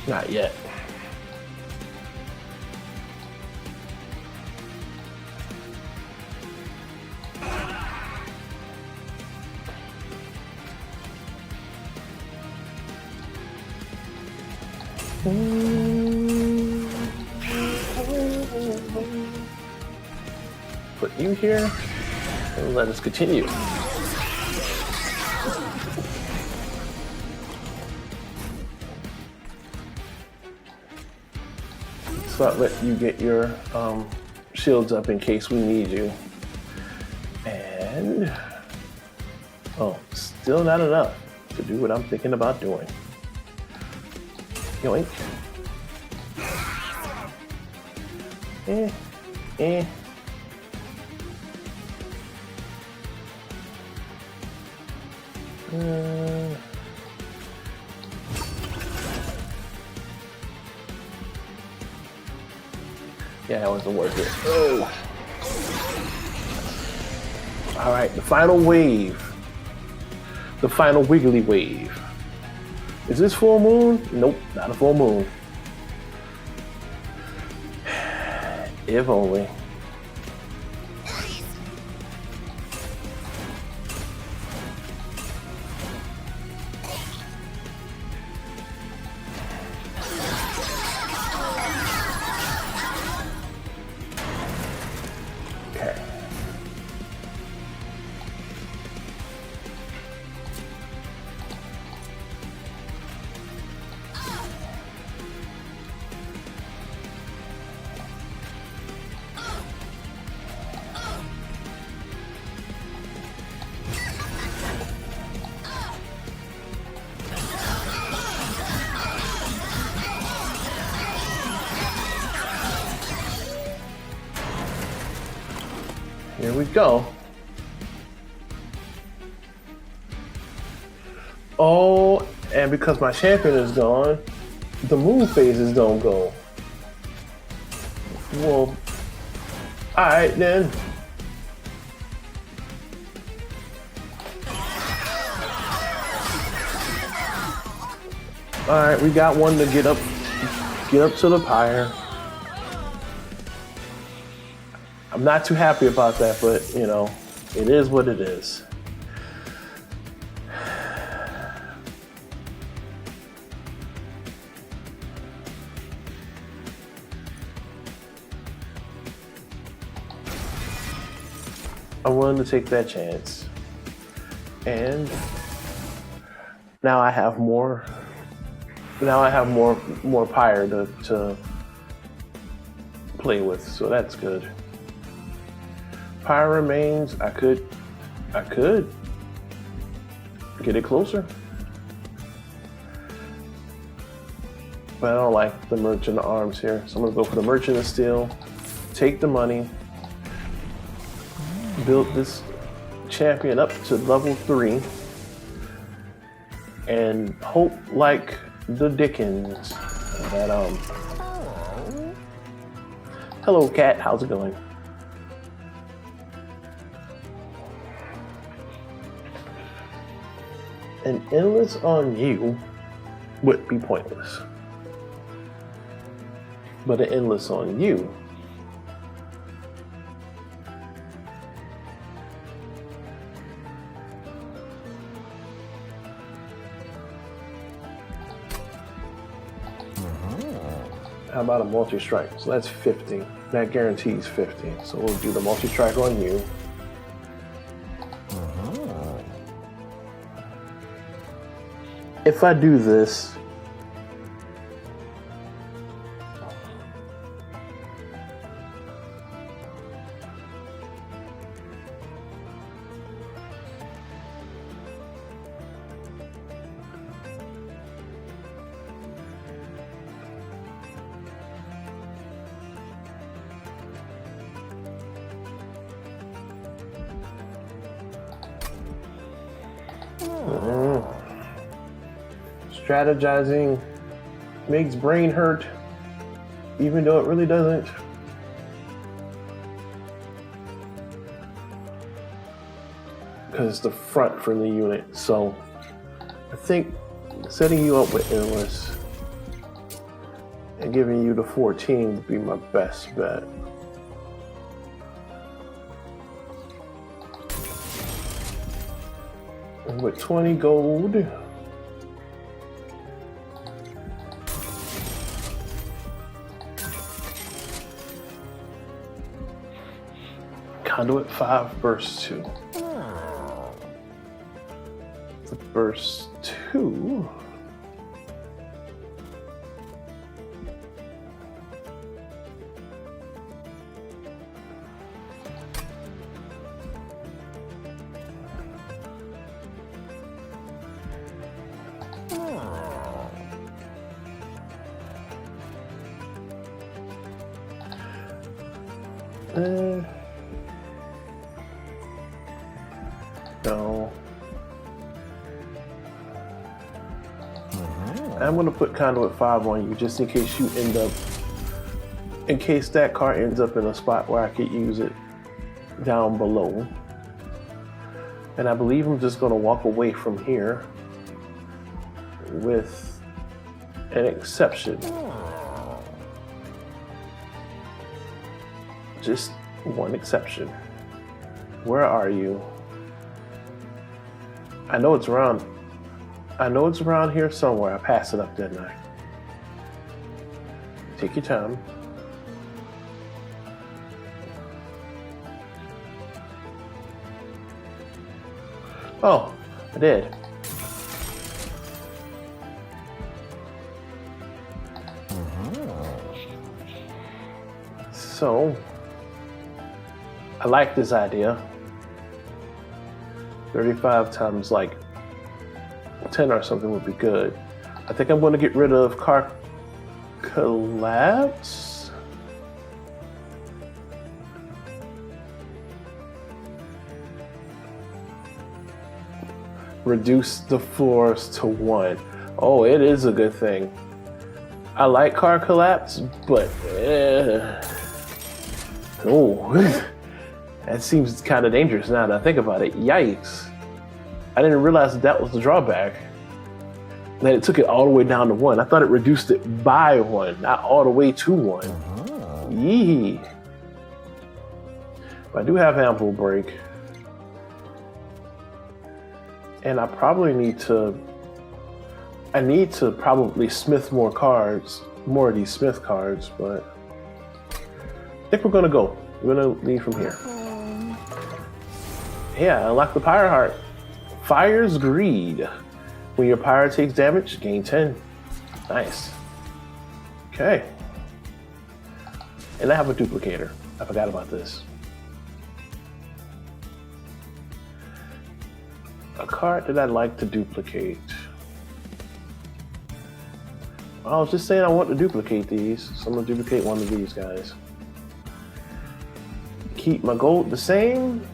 Not yet. Put you here and let us continue. So I'll let you get your shields up in case we need you. And oh, still not enough to do what I'm thinking about doing. Yoink. Eh, eh. Yeah, that wasn't worth it. Oh. All right, the final wave. The final wiggly wave. Is this full moon? Nope, not a full moon. If only. Okay. Here we go. Oh, and because my champion is gone, the moon phases don't go. Well, alright then. Alright, we got one to get up to the pyre. I'm not too happy about that, but you know, it is what it is. I'm willing to take that chance. And now I have more pyre to play with, so that's good. Pyre remains. I could get it closer, but I don't like the Merchant of Arms here, so I'm gonna go for the Merchant of Steel, take the money, build this champion up to level 3, and hope like the Dickens that hello cat, how's it going? An endless on you would be pointless, but an endless on you How about a multi-strike? So that's 50. That guarantees 50. So we'll do the multi-strike on you. If I do this, strategizing makes brain hurt, even though it really doesn't. Because it's the front for the unit. So I think setting you up with Endless and giving you the 14 would be my best bet. And with 20 gold, Conduit 5, burst 2. The burst 2. No. I'm gonna put Conduit 5 on you just in case you end up, in case that car ends up in a spot where I could use it down below. And I believe I'm just gonna walk away from here with an exception. Just one exception. Where are you? I know it's around here somewhere. I passed it up, didn't I? Take your time. Oh, I did. So, I like this idea. 35 times like 10 or something would be good. I think I'm going to get rid of car collapse. Reduce the floors to 1. Oh, it is a good thing. I like car collapse, but oh, that seems kind of dangerous now that I think about it. Yikes. I didn't realize that was the drawback. That it took it all the way down to 1. I thought it reduced it by 1, not all the way to 1. Yee. But I do have ample brake. And I probably need to probably smith more cards, more of these smith cards, but I think we're gonna go. We're gonna leave from here. Yeah, unlock the Pyre Heart. Fire's Greed. When your pyre takes damage, gain 10. Nice. Okay. And I have a duplicator. I forgot about this. A card that I'd like to duplicate. I was just saying I want to duplicate these, so I'm gonna duplicate one of these guys. Keep my gold the same.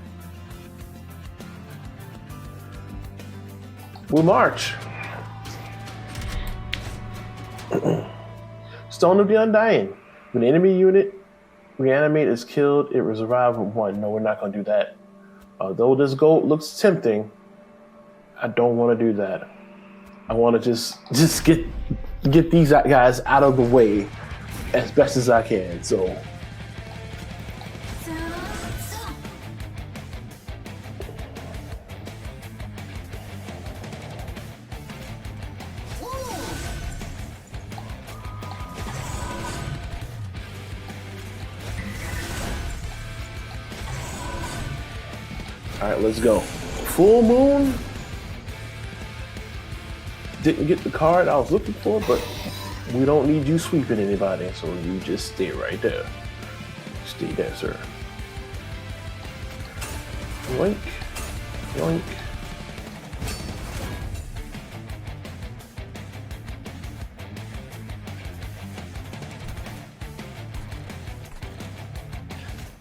We march. Stone of the Undying. When an enemy unit reanimate is killed, it will survive with 1. No, we're not gonna do that. Although this gold looks tempting, I don't want to do that. I want to just get these guys out of the way as best as I can. So all right, let's go. Full moon. Didn't get the card I was looking for, but we don't need you sweeping anybody, so you just stay right there. Stay there, sir. Yoink, yoink.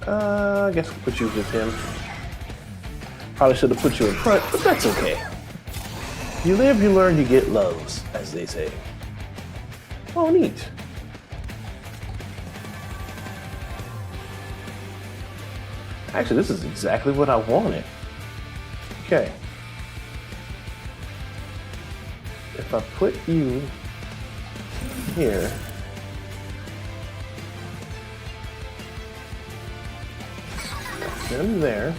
I guess we'll put you with him. Probably should have put you in front, but that's okay. You live, you learn, you get loves, as they say. Oh, neat. Actually, this is exactly what I wanted. Okay. If I put you here, them there.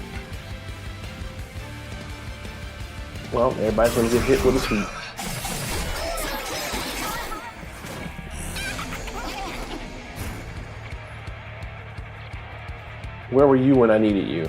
Well, everybody's gonna get hit with a sweep. Where were you when I needed you?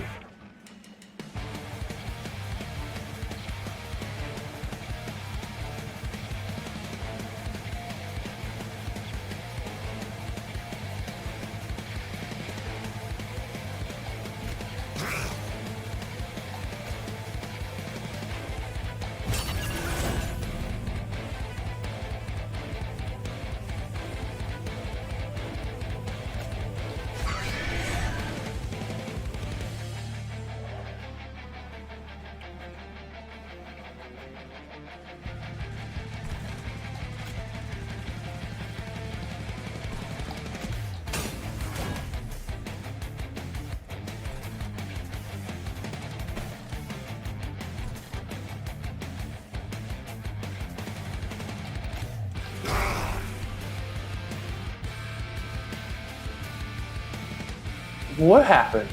What happened?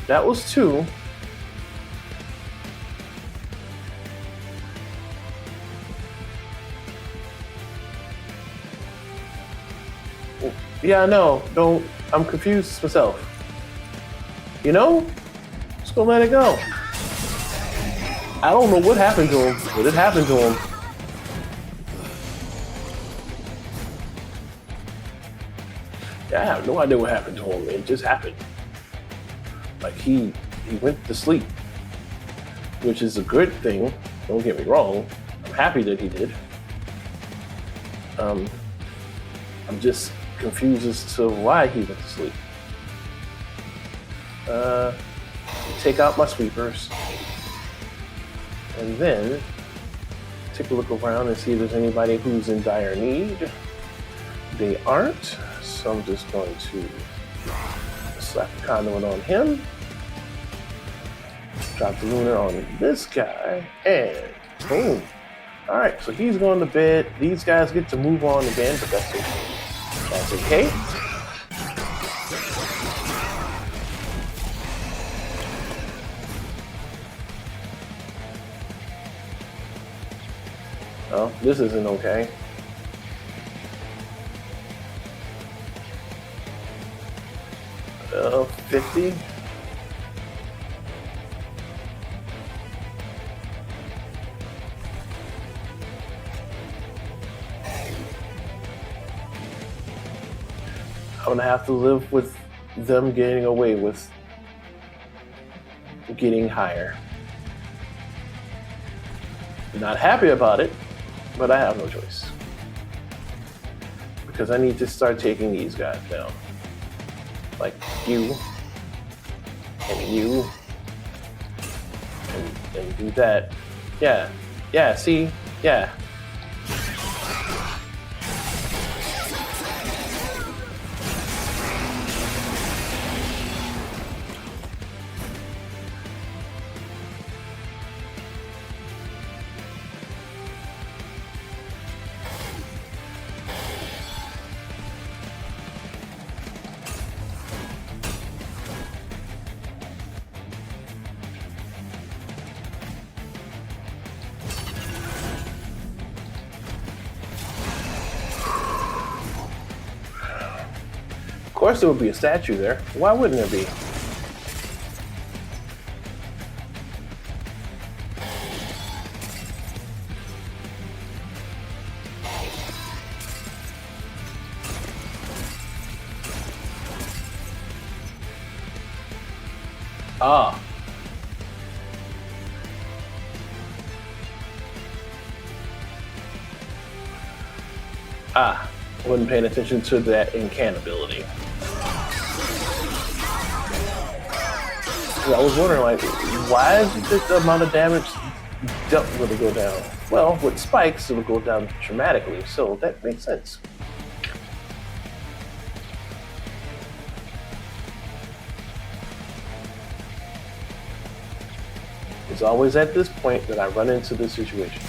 That was 2. Yeah, I know. Don't. I'm confused myself. You know? Just gonna let it go. I don't know what happened to him, but it happened to him. Yeah, I have no idea what happened to him. It just happened. Like he went to sleep, which is a good thing. Don't get me wrong. I'm happy that he did. I'm just confused as to why he went to sleep. Take out my sweepers. And then take a look around and see if there's anybody who's in dire need. They aren't, so I'm just going to slap the conduit on him. Drop the lunar on this guy, and boom. All right, so he's going to bed. These guys get to move on again, but that's okay. That's okay. Oh, this isn't okay. Oh, 50. I'm gonna have to live with them getting away with getting higher. Not happy about it, but I have no choice. Because I need to start taking these guys down. Like you, and you, and do that. Yeah, see? Yeah. Of course there would be a statue there. Why wouldn't there be? Ah. Wasn't paying attention to that incannability. I was wondering, like, why is the amount of damage dealt really go down? Well, with spikes, it'll go down dramatically, so that makes sense. It's always at this point that I run into this situation.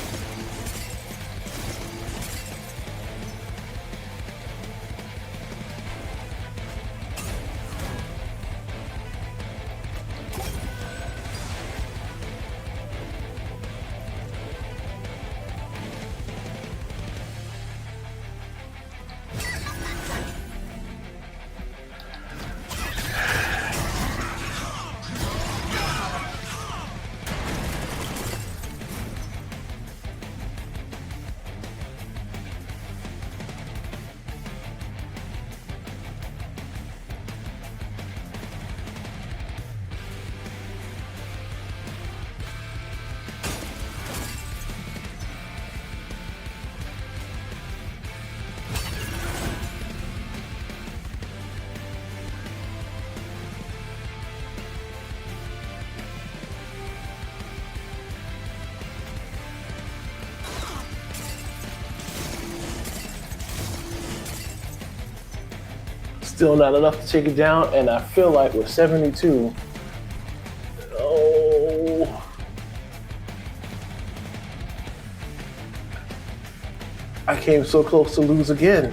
Still not enough to take it down, and I feel like with 72, oh, I came so close to lose again.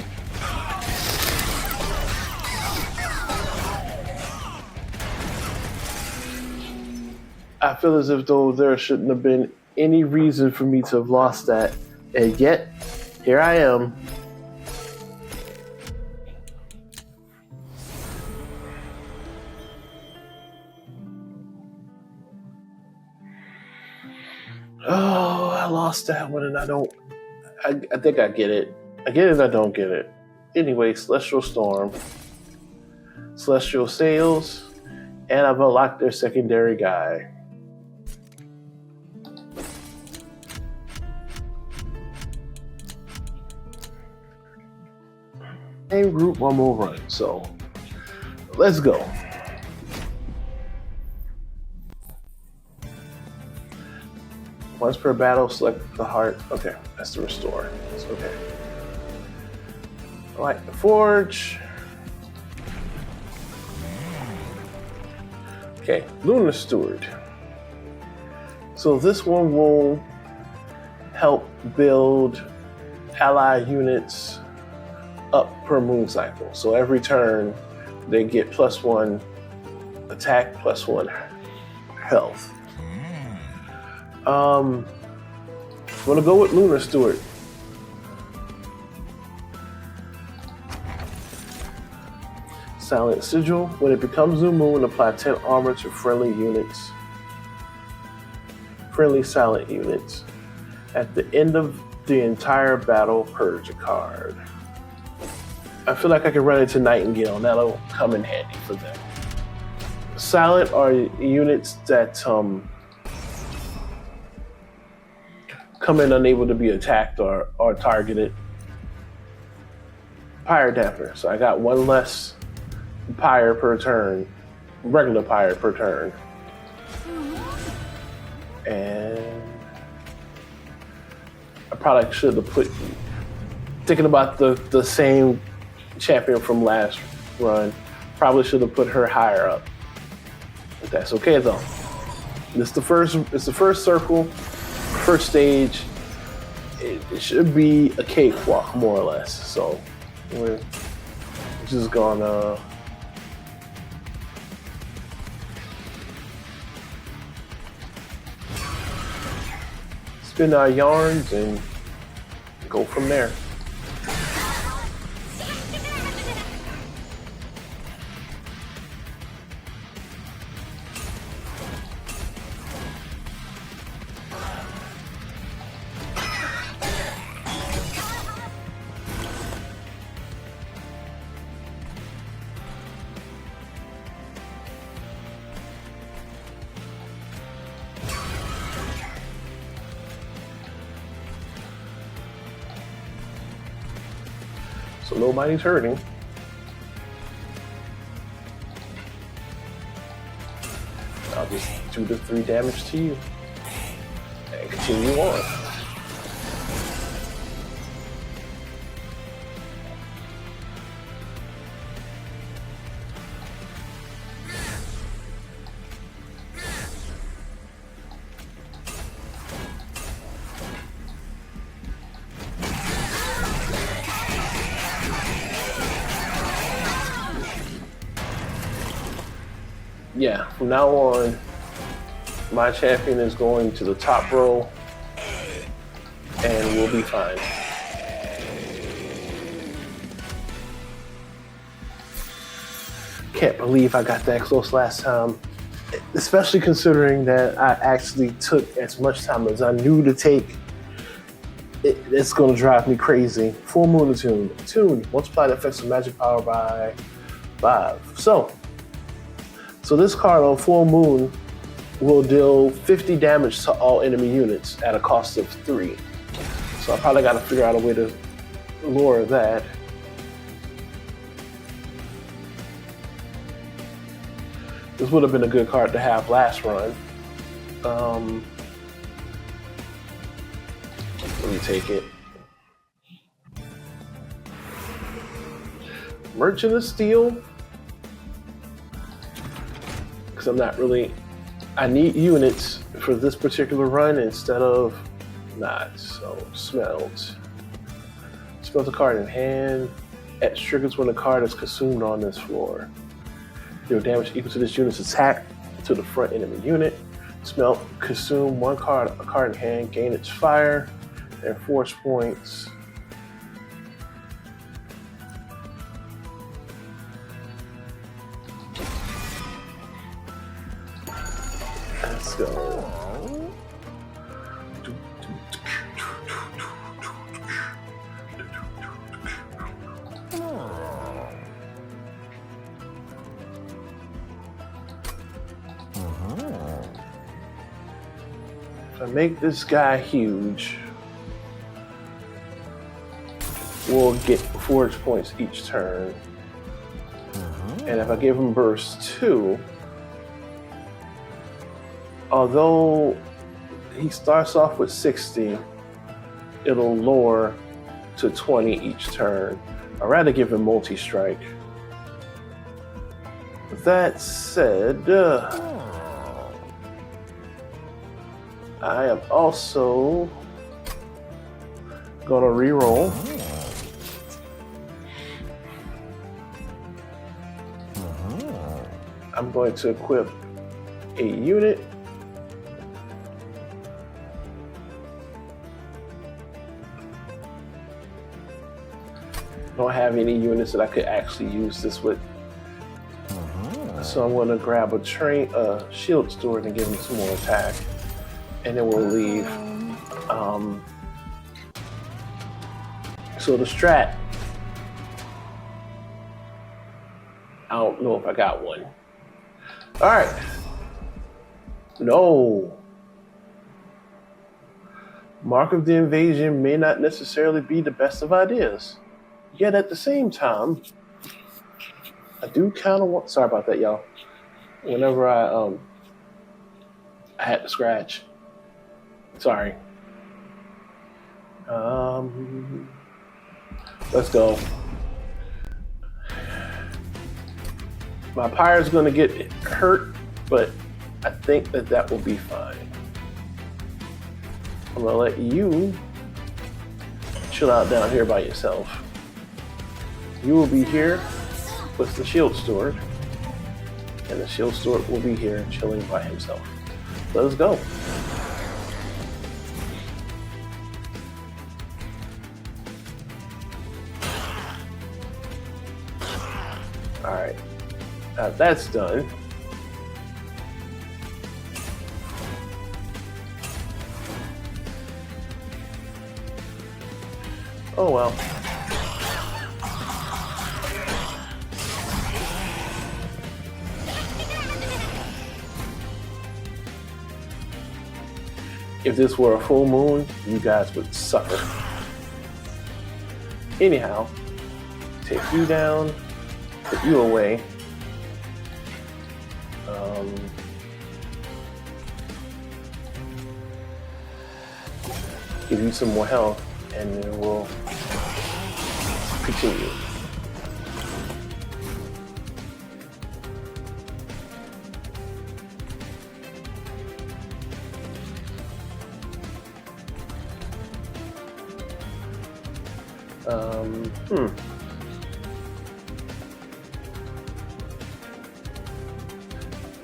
I feel as if though there shouldn't have been any reason for me to have lost that. And yet, here I am. Oh, I lost that one and I think I get it. I get it, I don't get it. Anyway, Celestial Storm, Celestial Sails, and I've unlocked their secondary guy. Same group, one more run, so let's go. Once per battle, select the heart. Okay, that's the restore. It's okay. I like the forge. Okay, Lunar Steward. So this one will help build ally units up per moon cycle. So every turn they get +1 attack, +1 health. I'm gonna go with Lunar Steward. Silent Sigil. When it becomes new moon, apply 10 armor to friendly units. Friendly silent units. At the end of the entire battle, purge a card. I feel like I can run into Nightingale and that'll come in handy for them. Silent are units that come in unable to be attacked or targeted. Pyre Damper. So I got one less pyre per turn, regular pyre per turn. And I probably should have put, thinking about the same champion from last run, probably should have put her higher up. But that's okay though. It's the first circle, first stage. It should be a cakewalk, more or less. So we're just gonna spin our yarns and go from there. So nobody's hurting. I'll just 2 to 3 damage to you and continue on. Yeah, from now on, my champion is going to the top row and we'll be fine. Can't believe I got that close last time, especially considering that I actually took as much time as I knew to take. It's gonna drive me crazy. Full Moon Attune. Attune, multiply the effects of magic power by 5. So this card on Full Moon will deal 50 damage to all enemy units at a cost of 3. So I probably got to figure out a way to lower that. This would have been a good card to have last run. Let me take it. Merchant of Steel. Because I'm not really, I need units for this particular run instead of not. So Smelt. Smelt a card in hand. X triggers when a card is consumed on this floor. Deal damage equal to this unit's attack to the front enemy unit. Smelt, consume a card in hand, gain its fire and force points. Let's go. If I make this guy huge, we'll get force points each turn. And if I give him burst 2, although he starts off with 60, it'll lower to 20 each turn. I'd rather give him multi-strike. With that said, I am also gonna reroll. I'm going to equip a unit. Don't have any units that I could actually use this with. So I'm gonna grab a shield steward and give him some more attack. And then we'll leave. So the strat, I don't know if I got one. All right. No. Mark of the invasion may not necessarily be the best of ideas. Yet at the same time, I do kind of want, sorry about that, y'all. Whenever I had to scratch. Sorry. Let's go. My pirate's gonna get hurt, but I think that will be fine. I'm gonna let you chill out down here by yourself. You will be here with the shield steward, and the shield steward will be here chilling by himself. Let us go. All right, now that's done. Oh well. If this were a full moon, you guys would suffer. Anyhow, take you down, put you away. Give you some more health, and then we'll continue.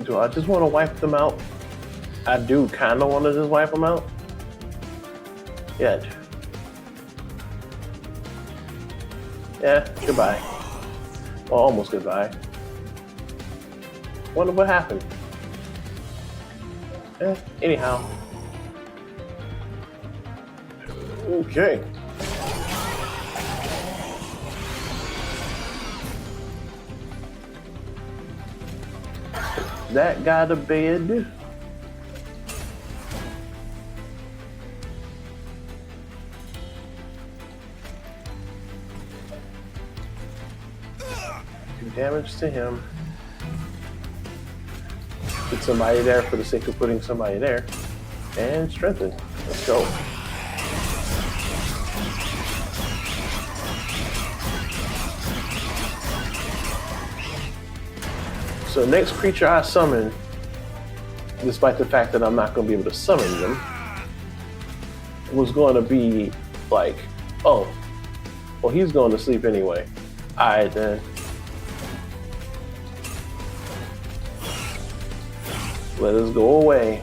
Do I just want to wipe them out? I do kind of want to just wipe them out. Yeah. Yeah, goodbye. Well, almost goodbye. Wonder what happened. Anyhow. Okay. That got a bed. Do damage to him. Put somebody there for the sake of putting somebody there. And strengthen. Let's go. So next creature I summon, despite the fact that I'm not going to be able to summon them, was going to be like, oh, well, he's going to sleep anyway. All right, then. Let us go away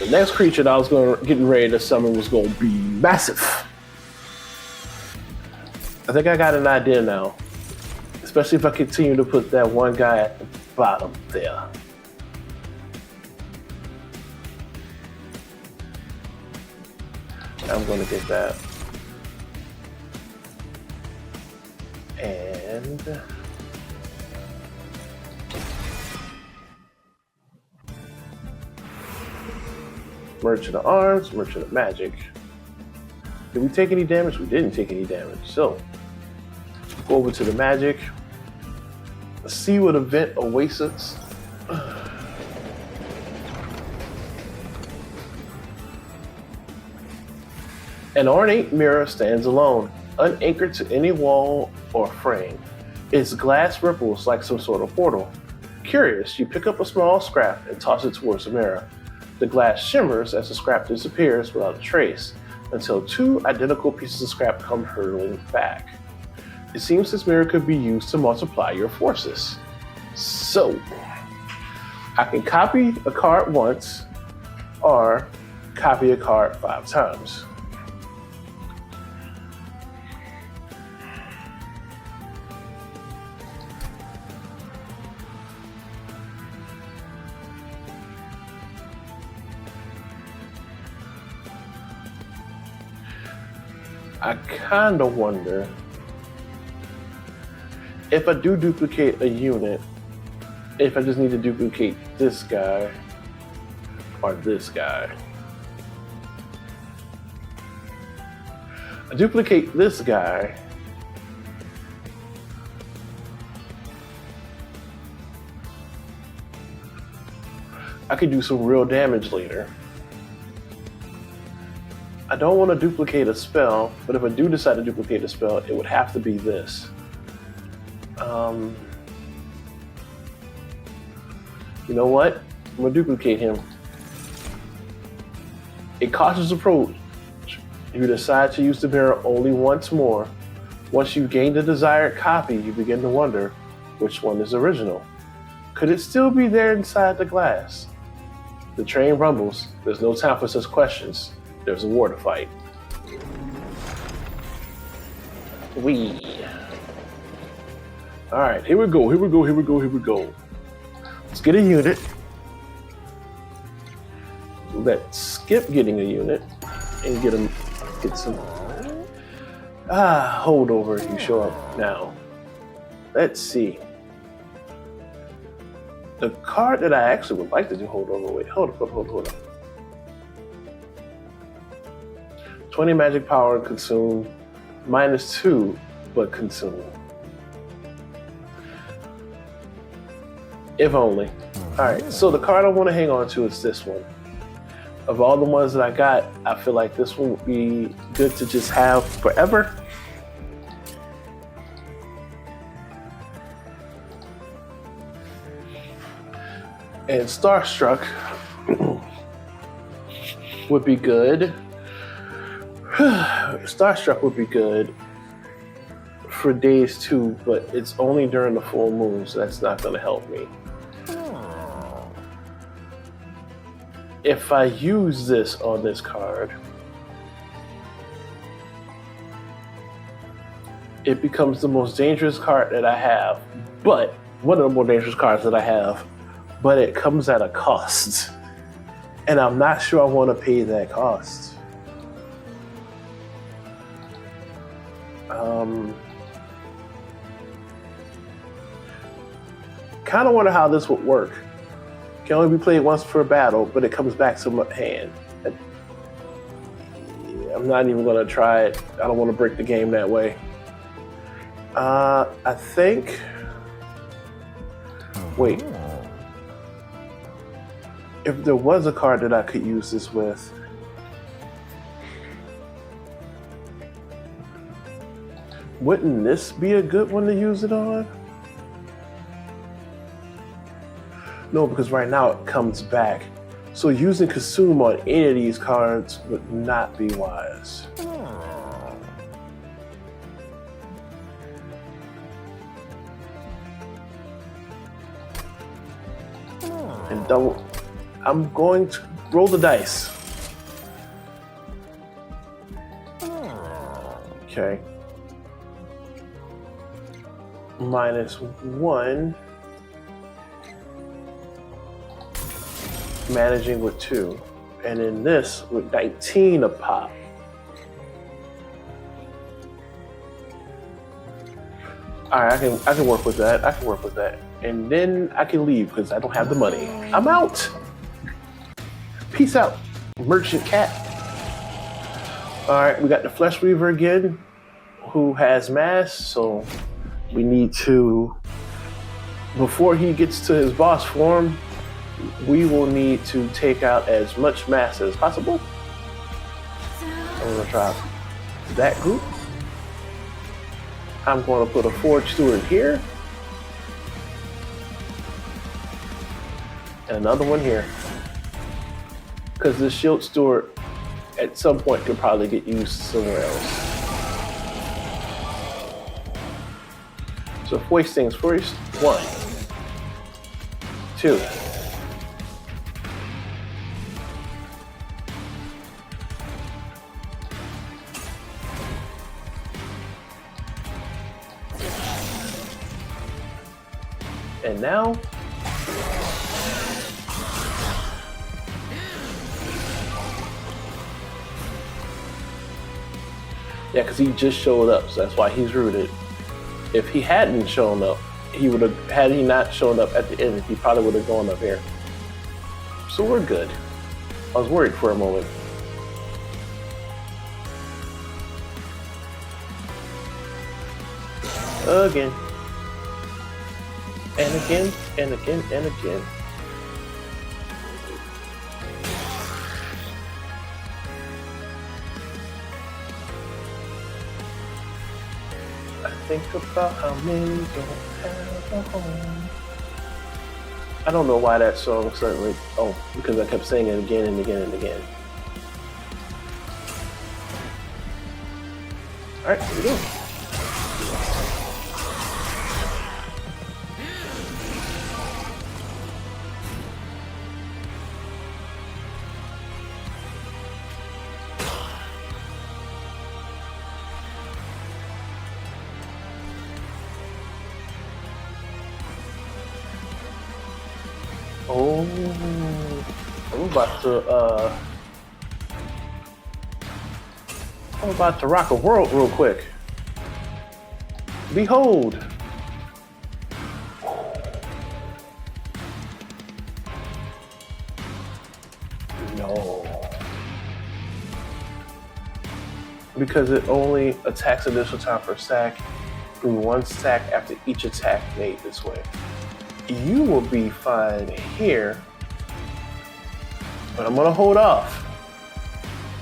The next creature that I was getting ready to summon was going to be massive. I think I got an idea now. Especially if I continue to put that one guy at the bottom there. I'm going to get that. And Merchant of Arms, Merchant of Magic. Did we take any damage? We didn't take any damage. So, go over to the Magic. Let's see what event awaits us. An ornate mirror stands alone, unanchored to any wall or frame. Its glass ripples like some sort of portal. Curious, you pick up a small scrap and toss it towards the mirror. The glass shimmers as the scrap disappears without a trace, until two identical pieces of scrap come hurtling back. It seems this mirror could be used to multiply your forces. So, I can copy a card once, or copy a card 5 times. I kind of wonder if I do duplicate a unit, if I just need to duplicate this guy or this guy. I duplicate this guy. I could do some real damage later. I don't want to duplicate a spell, but if I do decide to duplicate a spell, it would have to be this. You know what? I'm going to duplicate him. A cautious approach. You decide to use the mirror only once more. Once you've gained the desired copy, you begin to wonder which one is original. Could it still be there inside the glass? The train rumbles. There's no time for such questions. There's a war to fight. Alright, here we go. Let's get a unit. Let's skip getting a unit and get some holdover if you show up now. Let's see. The card that I actually would like to do holdover with. Hold up. 20 magic power consume, -2, but consume. If only. Alright, so the card I want to hang on to is this one. Of all the ones that I got, I feel like this one would be good to just have forever. And Starstruck would be good. Starstruck would be good for days too, but it's only during the full moon, so that's not going to help me. If I use this on this card, it becomes the most dangerous card that I have, but one of the more dangerous cards that I have, but it comes at a cost. And I'm not sure I want to pay that cost. Kind of wonder how this would work. Can only be played once per battle, but it comes back to my hand. I'm not even going to try it. I don't want to break the game that way. I think... Wait. If there was a card that I could use this with... Wouldn't this be a good one to use it on? No, because right now it comes back. So using Consume on any of these cards would not be wise. And double, I'm going to Roll the dice. Okay. -1. Managing with 2. And then this with 19 a pop. Alright, I can work with that. I can work with that. And then I can leave because I don't have the money. I'm out. Peace out, merchant cat. Alright, we got the Flesh Weaver again, who has mass, so we need to, before he gets to his boss form, we will need to take out as much mass as possible. I'm gonna try that group. I'm gonna put a Forge Steward here. And another one here. Because the Shield Steward at some point could probably get used somewhere else. So voice things first. 1, 2. And now, yeah, because he just showed up, so that's why he's rooted. If he hadn't shown up, he would have, had he not shown up at the end, he probably would have gone up here. So we're good. I was worried for a moment. Again. And again, and again, and again. I think about how many don't have a home. I don't know why that song suddenly, oh, because I kept saying it again and again and again. Alright, here we go. Oh, I'm about to rock a world real quick. Behold. No. Because it only attacks initial time per stack, through 1 stack after each attack made this way. You will be fine here, but I'm gonna hold off.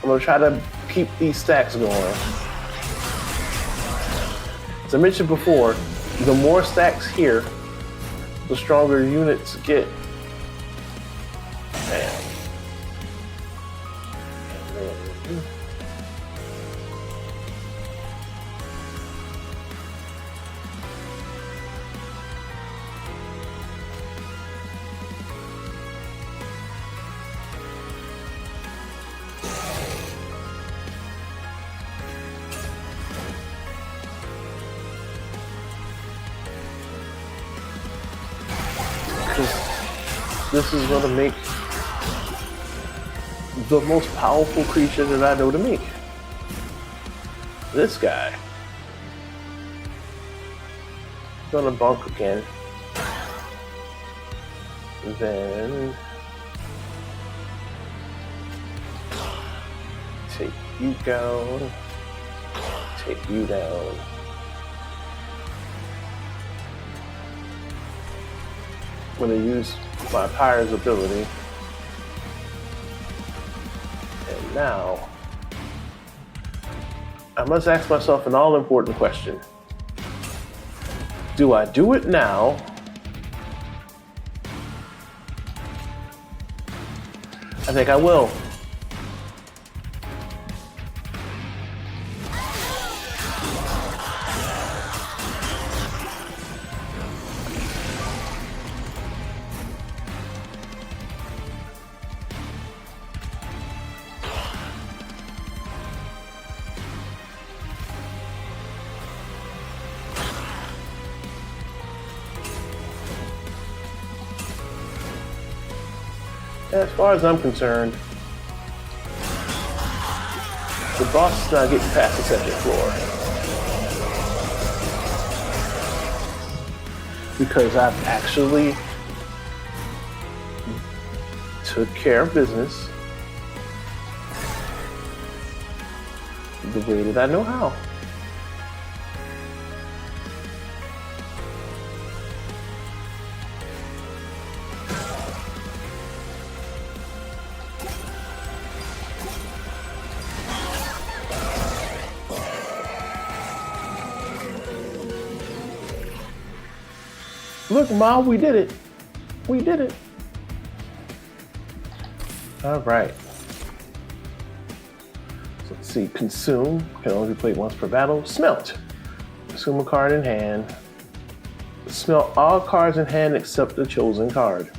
I'm gonna try to keep these stacks going. As I mentioned before, the more stacks here, the stronger units get. Man. This is going to make the most powerful creature that I know to make. This guy. Gonna bonk again. Then take you down. Take you down. I'm gonna use my Pyre's ability. And now, I must ask myself an all-important question. Do I do it now? I think I will. As far as I'm concerned, the boss is not getting past the second floor. Because I've actually took care of business the way that I know how. Look, Ma, we did it. We did it. All right. So let's see. Consume can only be played once per battle. Smelt. Consume a card in hand. Smelt all cards in hand except the chosen card.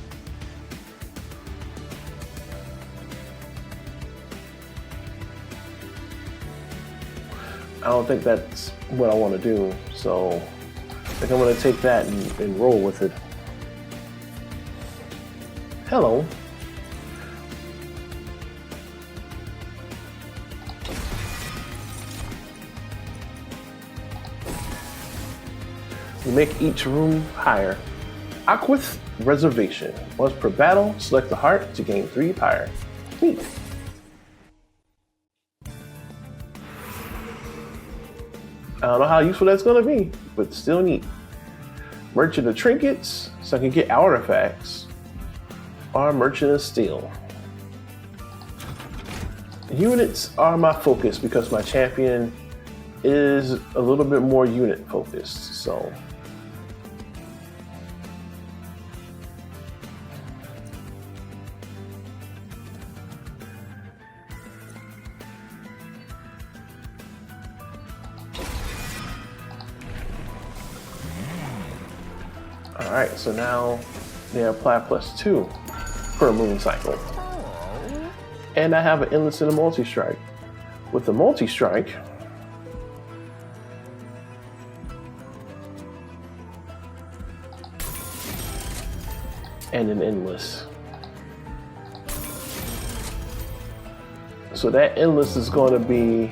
I don't think that's what I want to do, so I think I'm going to take that and roll with it. Hello. You make each room higher. Aquith Reservation. Once per battle, select the heart to gain 3 higher. Neat. I don't know how useful that's going to be, but still neat. Merchant of Trinkets, so I can get artifacts. Or Merchant of Steel. Units are my focus because my champion is a little bit more unit focused, so. All right, so now they apply +2 per moon cycle. And I have an endless and a multi-strike. With the multi-strike, and an endless. So that endless is going to be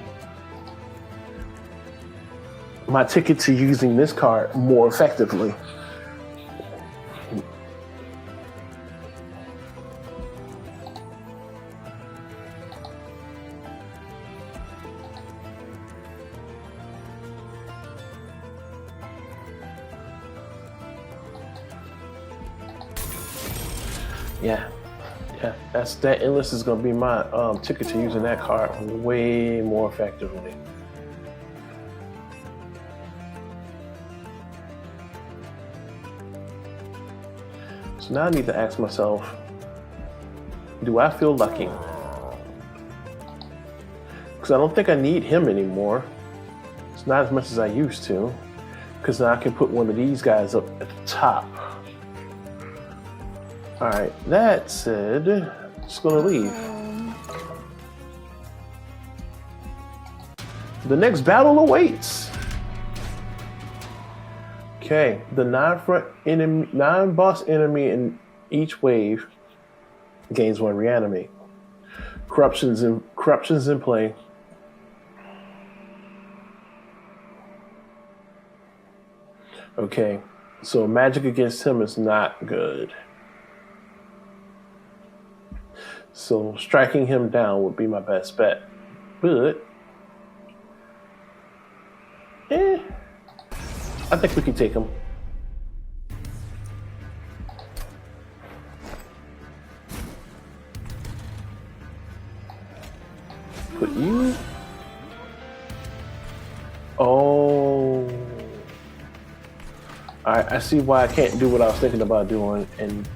my ticket to using this card more effectively. Yeah, that endless is going to be my ticket to using that card way more effectively. So now I need to ask myself, do I feel lucky? Because I don't think I need him anymore. It's not as much as I used to, because now I can put one of these guys up at the top. All right, that said, just gonna leave. The next battle awaits. Okay, the non-boss enemy in each wave gains 1 reanimate. Corruption's in play. Okay, so magic against him is not good. So striking him down would be my best bet. But I think we can take him. Put you. Oh. Alright, I see why I can't do what I was thinking about doing, and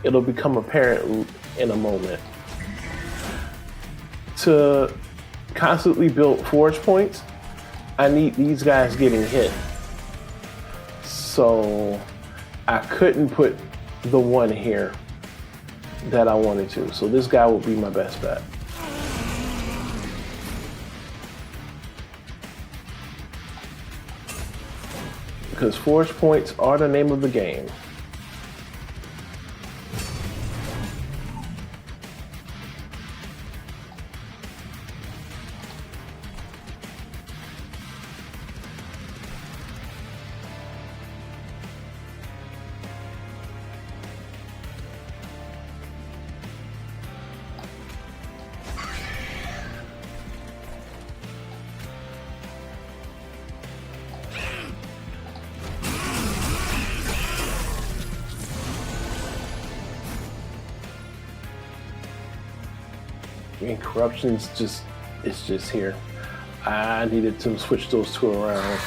it'll become apparent in a moment. To constantly build forge points, I need these guys getting hit. So I couldn't put the one here that I wanted to. So this guy would be my best bet. Because forge points are the name of the game. And corruption's it's just here. I needed to switch those two around.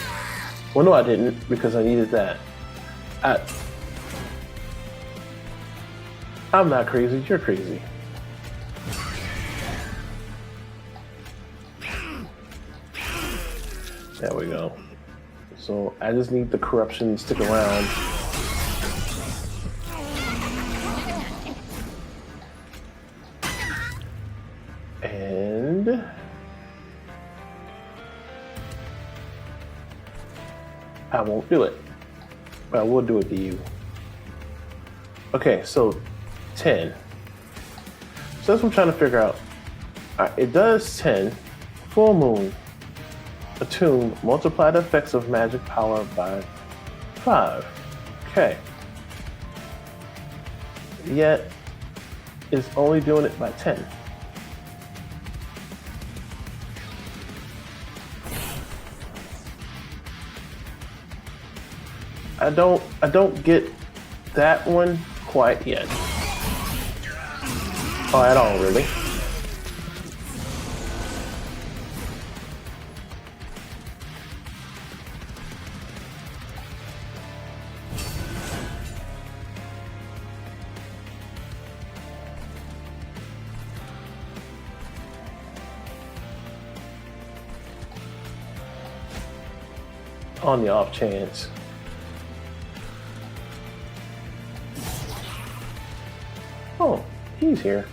Well, no, I didn't, because I needed that. I'm not crazy, you're crazy. There we go. So I just need the corruption to stick around. And I won't do it, but I will do it to you. Okay, so 10. So that's what I'm trying to figure out. It does 10. Full moon. Attune. Multiply the effects of magic power by 5. Okay. Yet, it's only doing it by 10. I don't get that one quite yet. Oh, at all, really. On the off chance. Oh, he's here.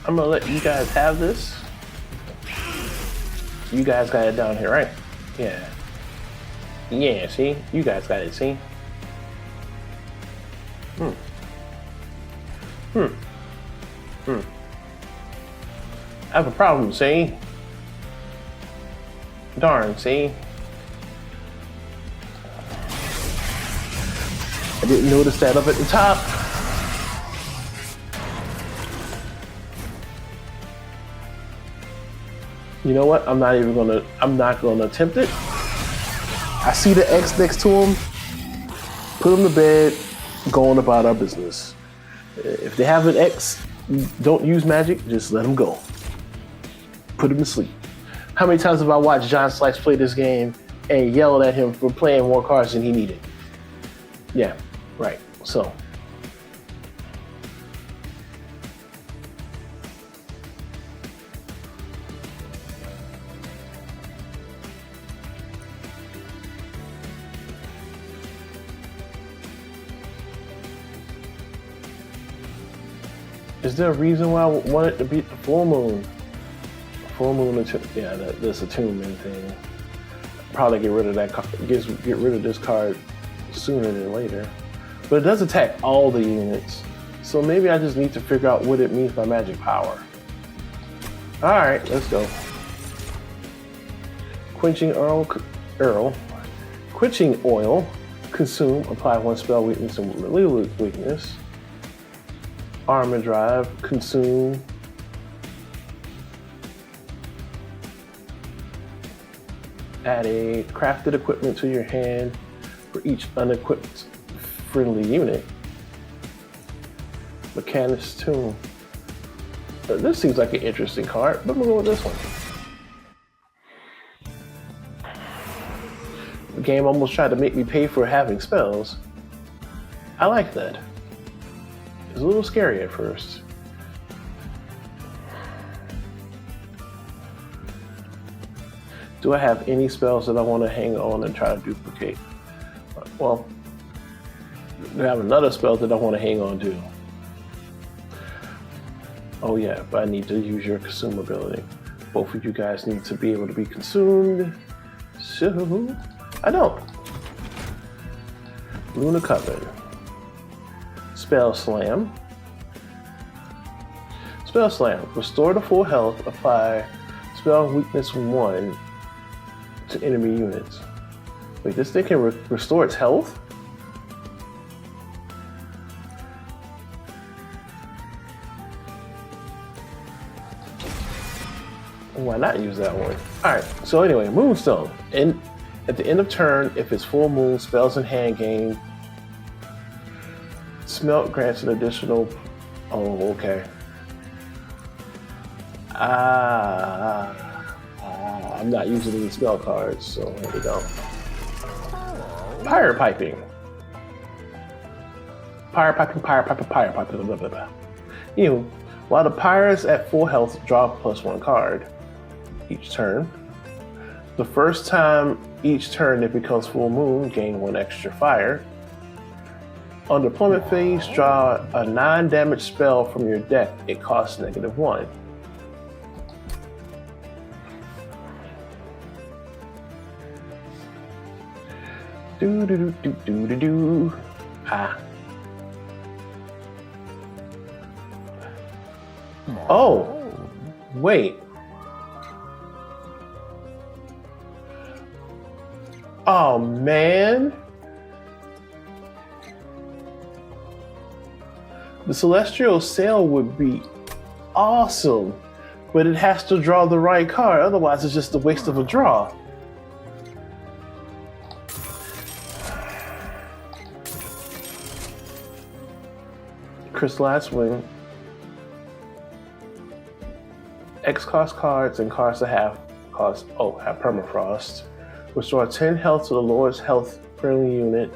I'm gonna let you guys have this. You guys got it down here, right? Yeah. Yeah, see? You guys got it, see? I have a problem, see? Darn, see? I didn't notice that up at the top. You know what? I'm not gonna attempt it. I see the X next to him. Put him to bed, go on about our business. If they have an X, don't use magic, just let him go. Put him to sleep. How many times have I watched John Slice play this game and yelled at him for playing more cards than he needed? Yeah, right, so. Is there a reason why I wanted to beat the full moon? Full moon, yeah, this attunement thing. Probably get rid of that card. Get rid of this card sooner than later. But it does attack all the units, so maybe I just need to figure out what it means by magic power. All right, let's go. Quenching oil. Quenching oil. Consume. Apply 1 spell weakness and relieve weakness. Armor drive, consume. Add a crafted equipment to your hand for each unequipped friendly unit. Mechanic's Tomb. This seems like an interesting card, but we'll go with this one. The game almost tried to make me pay for having spells. I like that. It's a little scary at first. Do I have any spells that I want to hang on and try to duplicate? Well, I have another spell that I want to hang on to. Oh yeah, but I need to use your consume ability. Both of you guys need to be able to be consumed. So, I don't. Lunar Coven. Spell Slam. Spell Slam. Restore to full health. Apply spell weakness 1 to enemy units. Wait, this thing can restore its health? Why not use that one? Alright, so anyway, Moonstone. And at the end of turn, if it's full moon, spells in hand gain. Smelt grants an additional. Oh, okay. I'm not using any spell cards, so here we go. Pyre Piping. Pyre Piping, Pyre Piping, Pyre Piping, blah, blah, blah. While the pyre is at full health, draw +1 card each turn. The first time each turn it becomes full moon, gain 1 extra fire. On deployment phase, draw a 9-damage spell from your deck. It costs -1. Do do do do do do do. Oh, wait. Oh man. The Celestial Sail would be awesome, but it has to draw the right card. Otherwise, it's just a waste of a draw. Crystallized Wing. X cost cards and cards that have permafrost. Restore 10 health to the lowest health friendly unit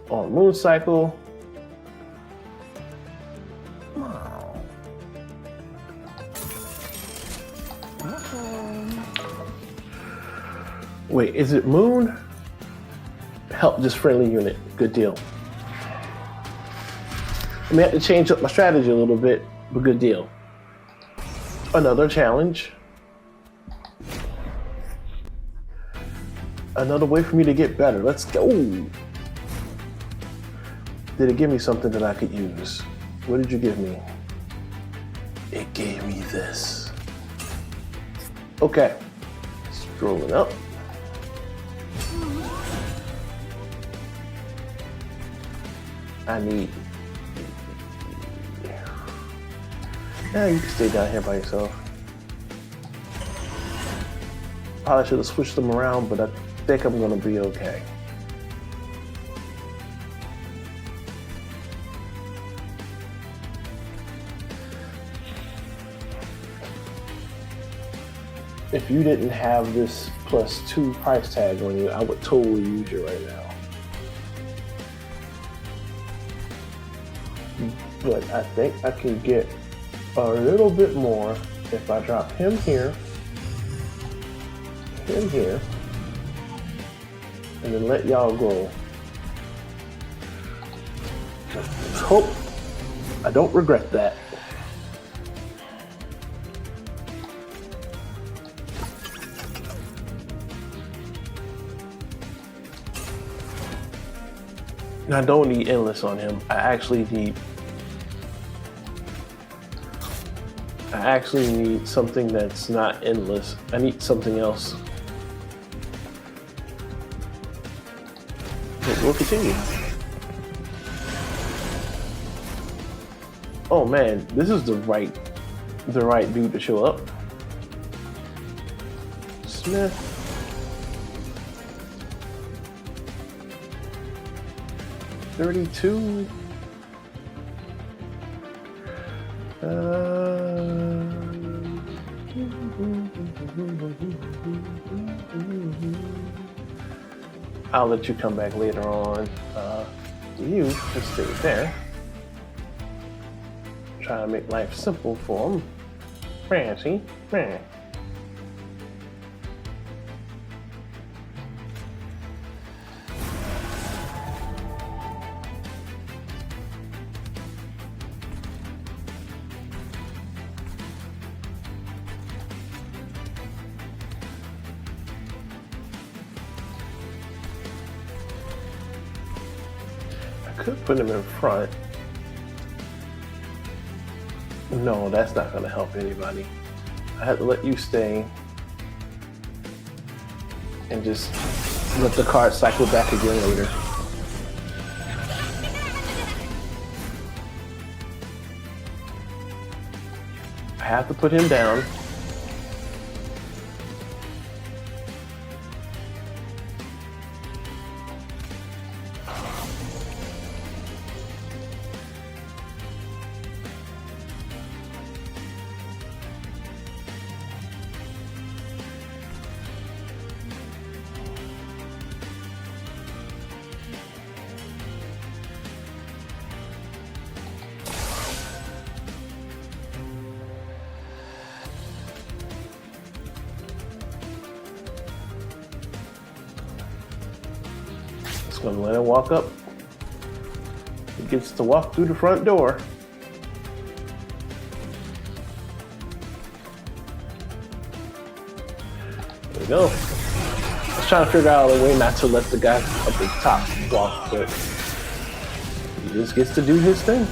on Moon Cycle. Wait, is it Moon? Help this friendly unit. Good deal. I may have to change up my strategy a little bit, but good deal. Another challenge. Another way for me to get better. Let's go. Did it give me something that I could use? What did you give me? It gave me this. Okay. Scrolling up. I need. Yeah, you can stay down here by yourself. Probably should have switched them around, but I think I'm gonna be okay. If you didn't have this +2 price tag on you, I would totally use you right now. But I think I can get a little bit more if I drop him here, and then let y'all go. Let's hope I don't regret that. I don't need endless on him. I actually need something that's not endless. I need something else. But we'll continue. Oh man, this is the right dude to show up. Smith. $32. I'll let you come back later on. You just stay there. Try to make life simple for him. Fancy, man. I could put him in front. No, that's not going to help anybody. I have to let you stay and just let the card cycle back again later. I have to put him down. Gonna let him walk up. He gets to walk through the front door. There we go. I was trying to figure out a way not to let the guy up the top walk, but he just gets to do his thing.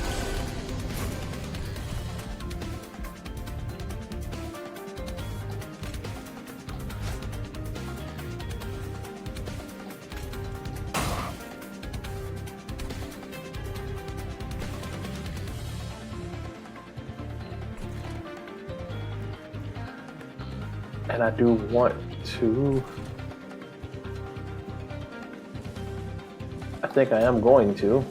And I do want to, I think I am going to.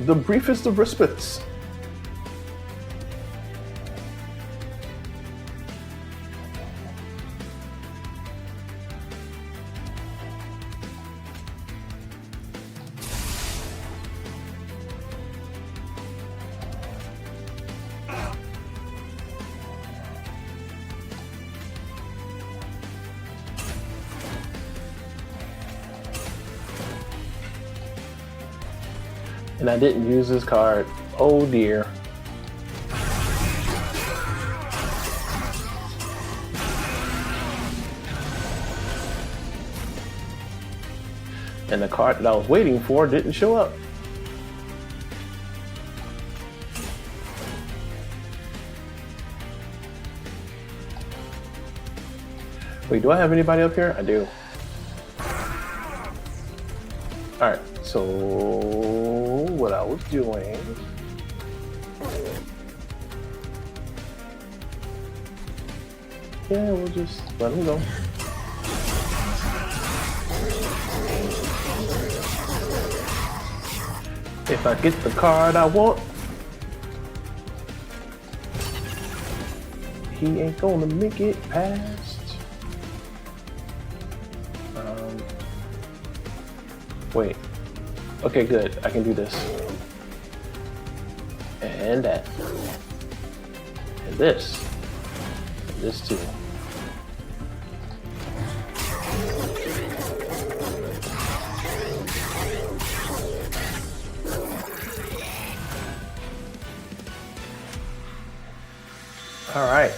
The briefest of respites. And I didn't use this card. Oh dear. And the card that I was waiting for didn't show up. Wait, do I have anybody up here? I do. Alright, so what I was doing, yeah, we'll just let him go. If I get the card I want, he ain't gonna make it past. Wait. Okay, good. I can do this. And that. And this. And this too. All right.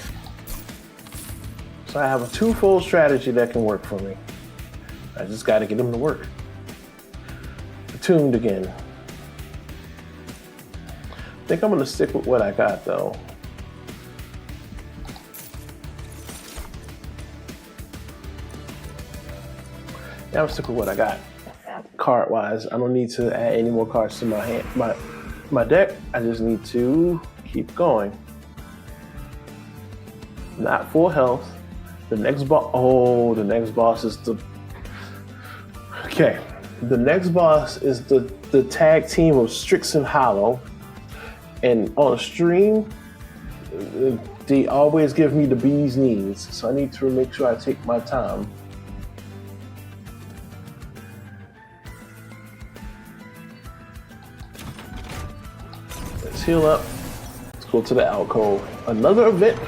So I have a twofold strategy that can work for me. I just got to get them to work. Tuned again. I think I'm gonna stick with what I got though. Now I'm sticking with what I got. Card wise, I don't need to add any more cards to my hand, my deck. I just need to keep going. Not full health. The next boss. Oh, the next boss is the. Okay, the next boss is the tag team of Strix and Hollow, and on stream, they always give me the bee's knees, so I need to make sure I take my time. Let's heal up. Let's go to the alcove. Another event.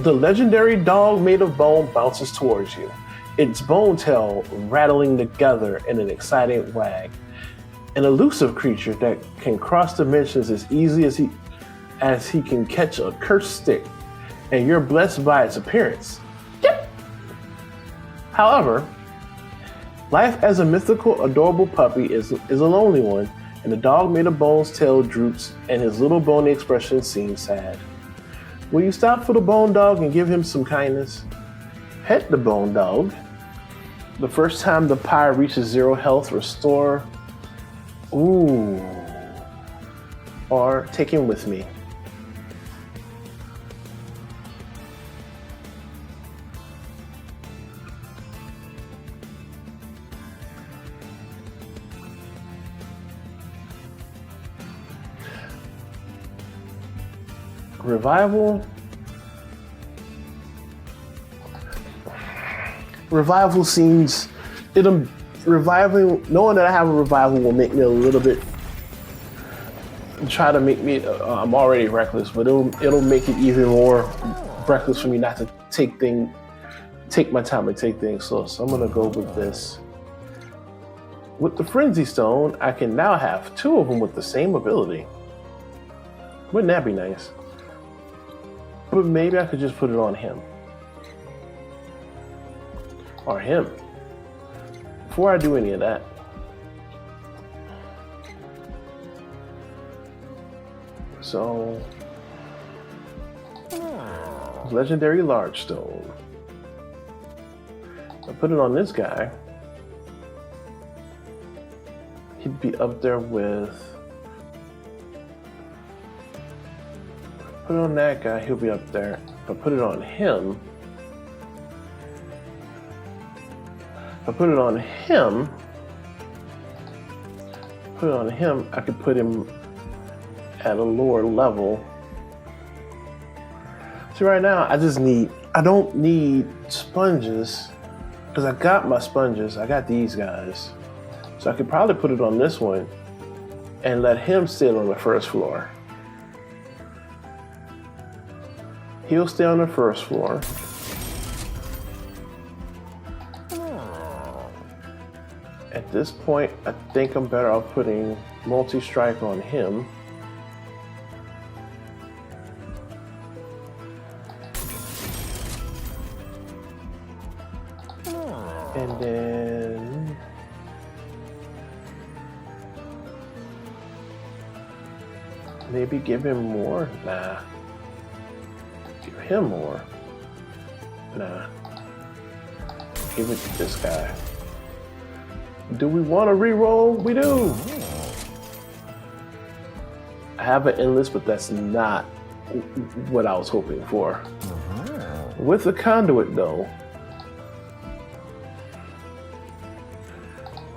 The legendary dog made of bone bounces towards you, its bone tail rattling together in an exciting wag. An elusive creature that can cross dimensions as easily as he can catch a cursed stick, and you're blessed by its appearance. Yep. However, life as a mythical, adorable puppy is a lonely one, and the dog made of bone's tail droops, and his little bony expression seems sad. Will you stop for the bone dog and give him some kindness? Pet the bone dog. The first time the pyre reaches 0 health, restore. Ooh. Or take him with me. Revival seems, knowing that I have a revival will make me a little bit, try to make me, I'm already reckless, but it'll make it even more reckless for me not to take my time and take things slow. So I'm gonna go with this. With the Frenzy Stone, I can now have 2 of them with the same ability. Wouldn't that be nice? But maybe I could just put it on him. Or him. Before I do any of that. So, legendary large stone. I put it on this guy. He'd be up there with. Put it on that guy, he'll be up there. If I put it on him. I could put it on him, I could put him at a lower level. See, right now, I don't need sponges, because I got my sponges, I got these guys. So I could probably put it on this one and let him sit on the first floor. He'll stay on the first floor. At this point, I think I'm better off putting multi-strike on him. And then maybe give him more? Nah. Give him more? Nah. Give it to this guy. Do we want to re-roll? We do. I have an endless, but that's not what I was hoping for. With the conduit, though.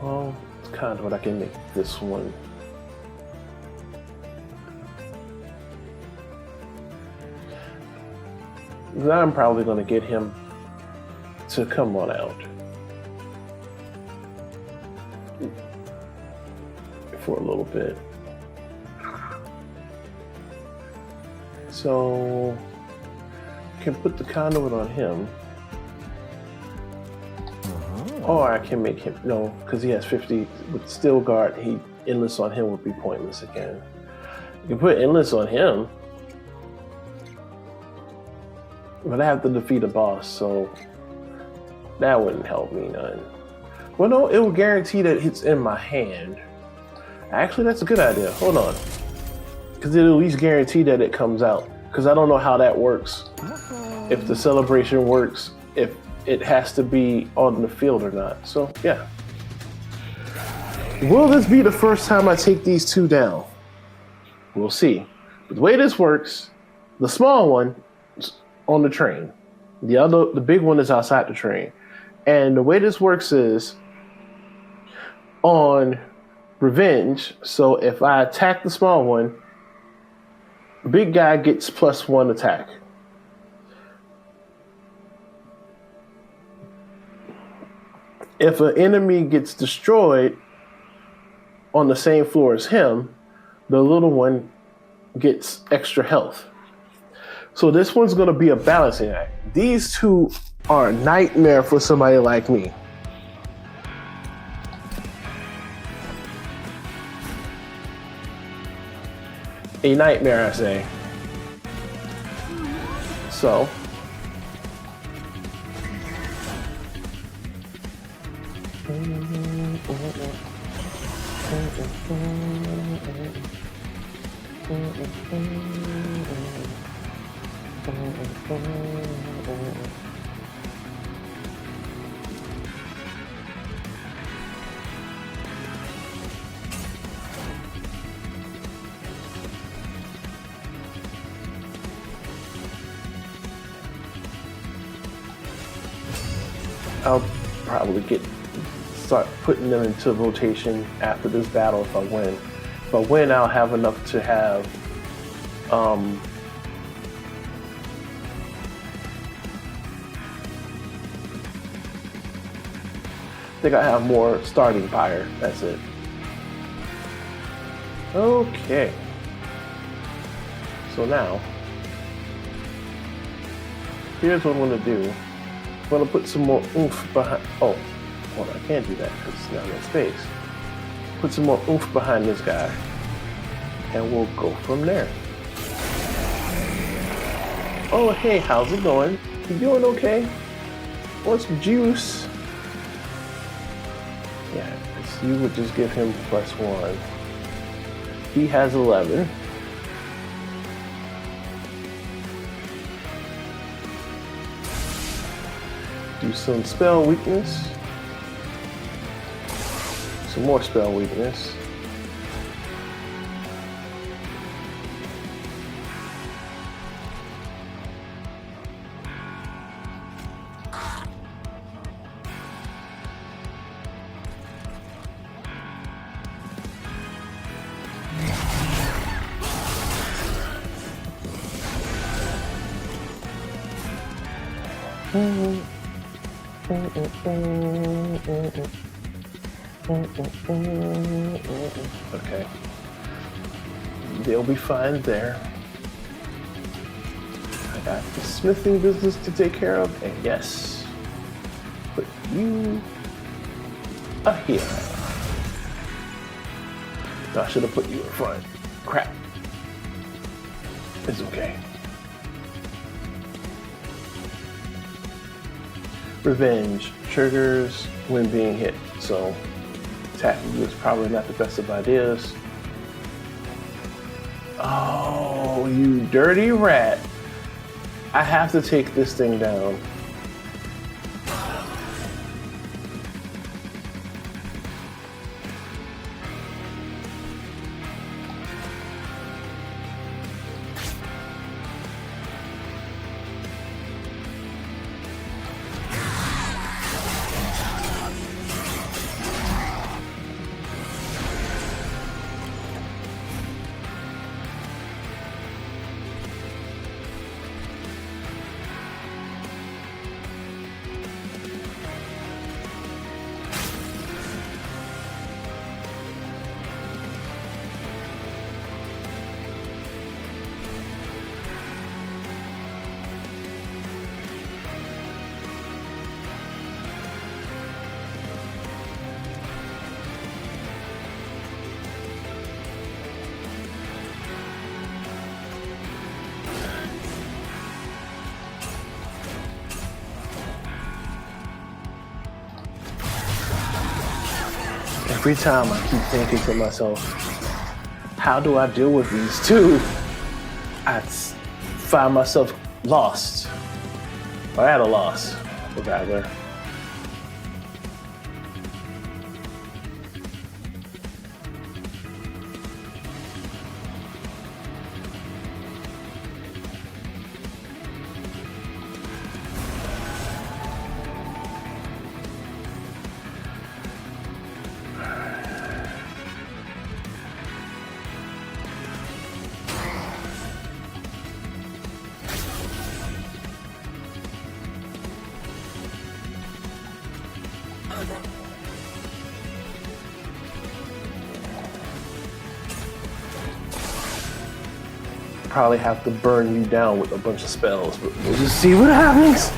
Well, it's conduit. I can make this one. Now I'm probably going to get him to come on out. For a little bit. So I can put the conduit on him. Or I can make him, no, because he has 50 with Steel Guard, endless on him would be pointless again. You can put endless on him. But I have to defeat a boss, so that wouldn't help me none. Well, no, it will guarantee that it's in my hand. Actually, that's a good idea. Hold on. Because it'll at least guarantee that it comes out. Because I don't know how that works. if the celebration works, if it has to be on the field or not. So yeah. Will this be the first time I take these two down? We'll see. But the way this works, the small one is on the train. The big one is outside the train. And the way this works is on revenge. So if I attack the small one, the big guy gets +1 attack. If an enemy gets destroyed on the same floor as him, the little one gets extra health. So this one's gonna be a balancing act. These two are a nightmare for somebody like me. A nightmare, I say. So. I'll probably start putting them into rotation after this battle if I win. If I win, I'll have enough to have I think I have more starting fire. That's it. Okay. So now, here's what I'm gonna do. I'm gonna put some more oomph behind. Oh, well, I can't do that because it's not in space. Put some more oomph behind this guy, and we'll go from there. Oh, hey, how's it going? You doing okay? Want some juice? Yeah, you would just give him +1. He has 11. Do some spell weakness. Some more spell weakness. Okay. They'll be fine there. I got the smithing business to take care of, and yes, put you here. I should have put you in front. Crap. It's okay. Revenge triggers when being hit, so attacking you is probably not the best of ideas. Oh, you dirty rat. I have to take this thing down. Every time I keep thinking to myself, how do I deal with these two? I find myself lost. I had a loss with Agler. Probably have to burn you down with a bunch of spells, but we'll just see what happens.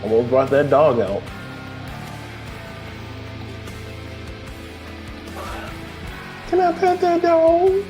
Almost brought that dog out. Can I pet that dog?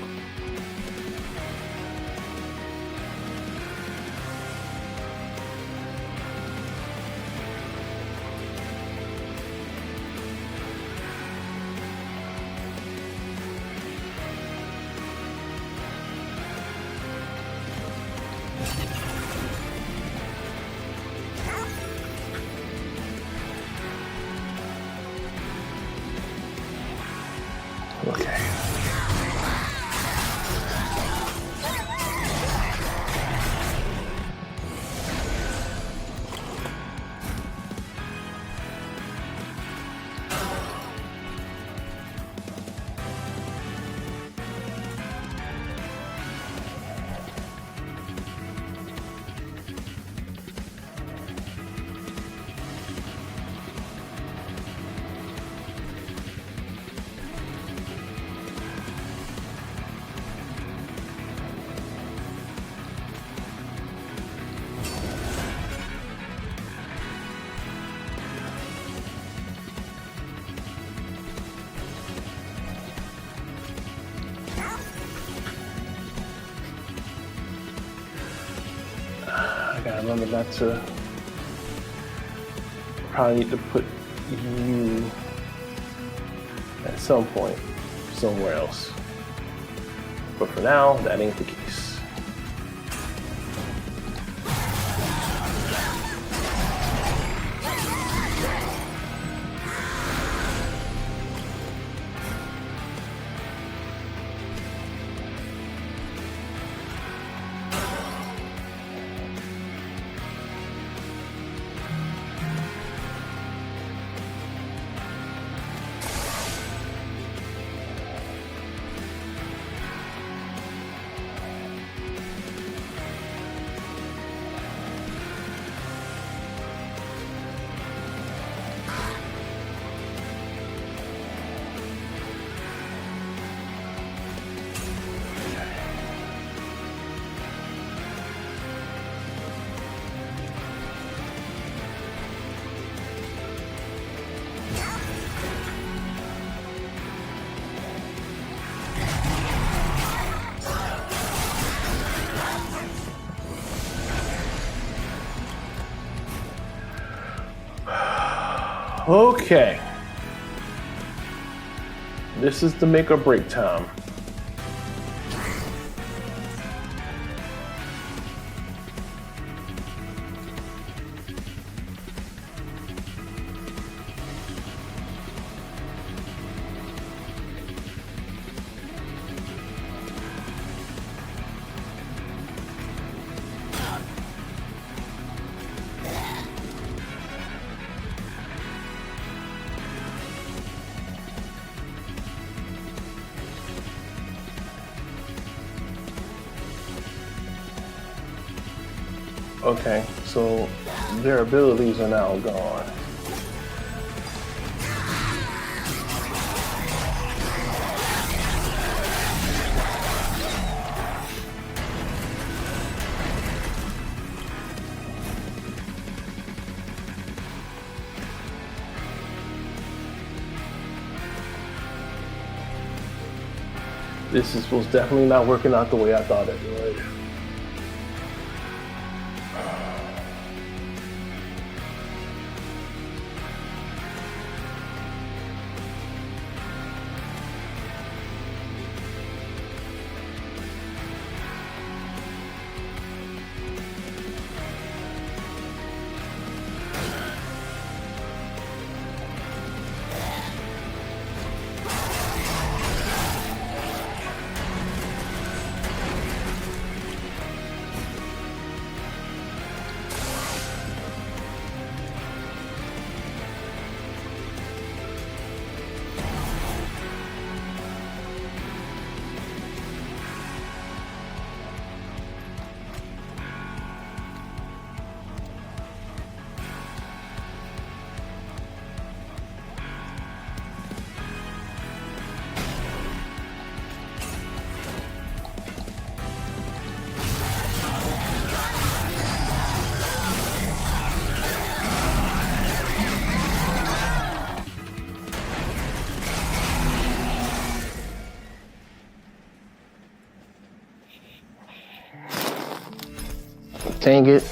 Okay. I gotta remember not to. Probably need to put you at some point somewhere else. But for now, that ain't the case. Okay. This is the make or break time. Okay, so their abilities are now gone. This was definitely not working out the way I thought it would. Dang it.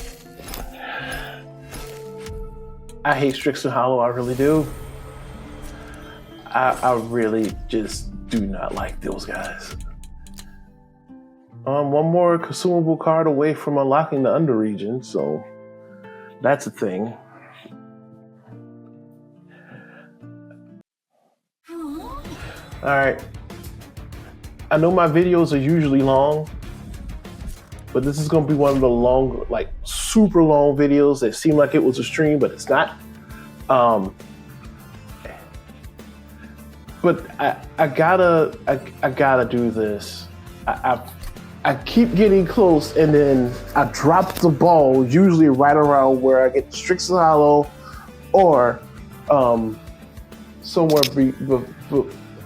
I hate Strixon Hollow, I really do. I really just do not like those guys. One more consumable card away from unlocking the under region, so that's a thing. Alright. I know my videos are usually long, but this is going to be one of the long, like super long videos that seem like it was a stream, but it's not. But I gotta do this. I keep getting close, and then I drop the ball, usually right around where I get Strixon Hollow, or somewhere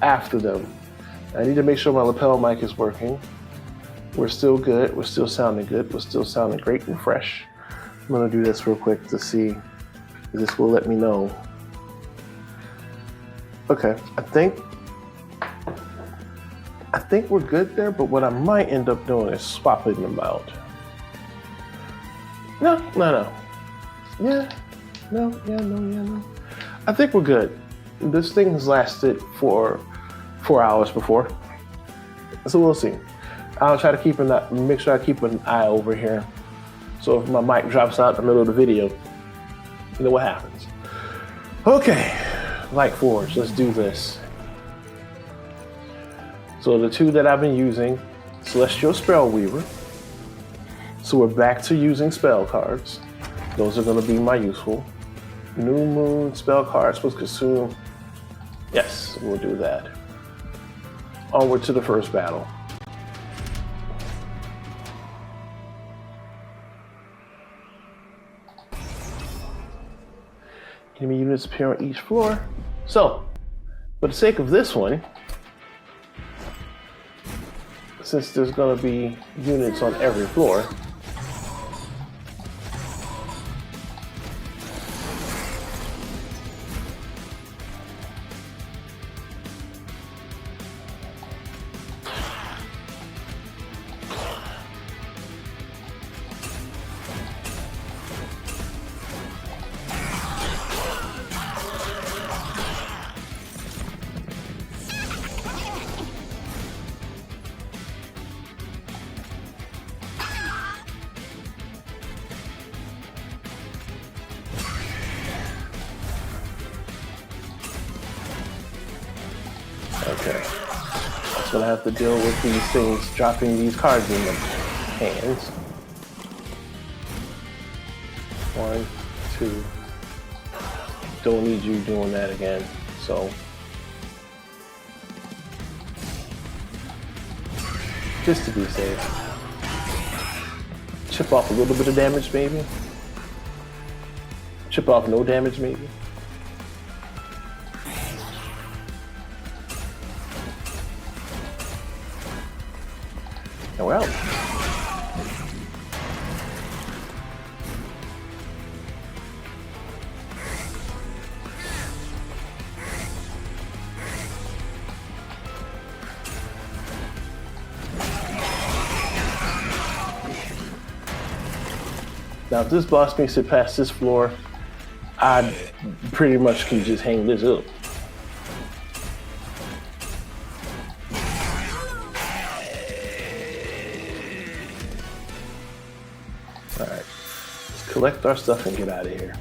after them. I need to make sure my lapel mic is working. We're still good. We're still sounding good. We're still sounding great and fresh. I'm gonna do this real quick to see if this will let me know. Okay, I think we're good there, but what I might end up doing is swapping them out. No. Yeah, no. I think we're good. This thing has lasted for 4 hours before, so we'll see. I'll try to make sure I keep an eye over here. So if my mic drops out in the middle of the video, you know what happens. Okay, Light Forge, let's do this. So the two that I've been using, Celestial Spellweaver. So we're back to using spell cards. Those are gonna be my useful. New Moon spell cards was consumed. Yes, we'll do that. Onward to the first battle. Enemy units appear on each floor. So, for the sake of this one, since there's going to be units on every floor, okay, I'm gonna have to deal with these things dropping these cards in the hands. 1, 2. Don't need you doing that again. So, just to be safe, chip off a little bit of damage, maybe. Chip off no damage, maybe. And we're out. Now, if this boss makes it past this floor, I pretty much can just hang this up. Alright, let's collect our stuff and get out of here.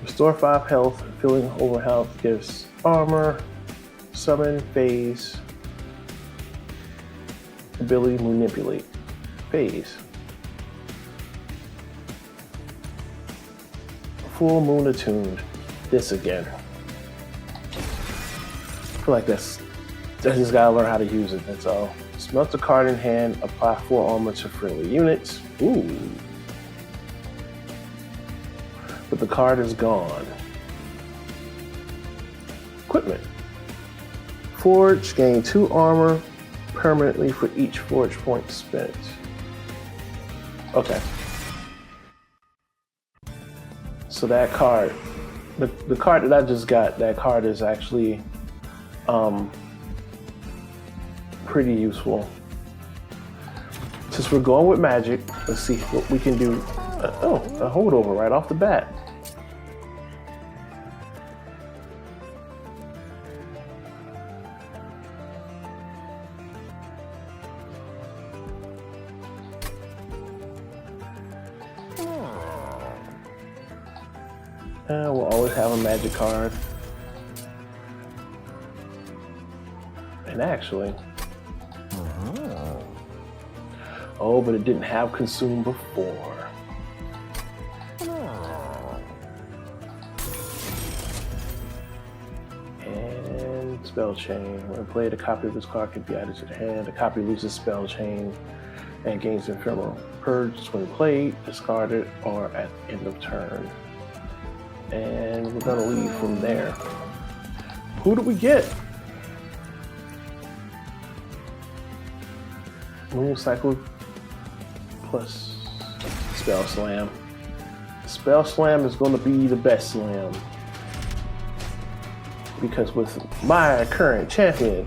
Restore 5 health, filling over health gives armor, summon, phase, ability, manipulate, phase. Full moon attuned, this again. I feel like I just gotta learn how to use it, that's all. Smelt the card in hand, apply 4 armor to friendly units. Ooh. But the card is gone. Equipment. Forge, gain 2 armor permanently for each forge point spent. Okay. So that card, the card that I just got, that card is actually pretty useful. Since we're going with magic, let's see what we can do. Oh, a holdover right off the bat. We'll always have a magic card. And actually, oh, but it didn't have consume before. And spell chain. When played, a copy of this card can be added to the hand. A copy loses spell chain and gains ephemeral. Purged when played, discarded, or at end of turn. And we're gonna leave from there. Who do we get? Moon cycle plus spell slam. Spell slam is gonna be the best slam. Because with my current champion,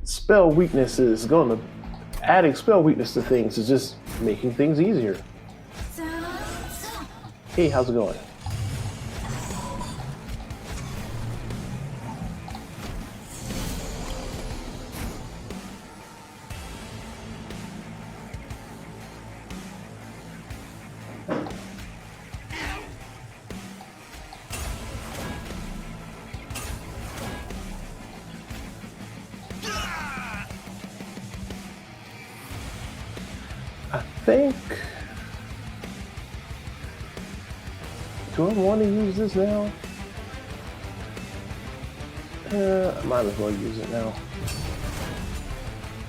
spell weakness is gonna, adding spell weakness to things is just making things easier. Hey, how's it going? Do I want to use this now? I might as well use it now.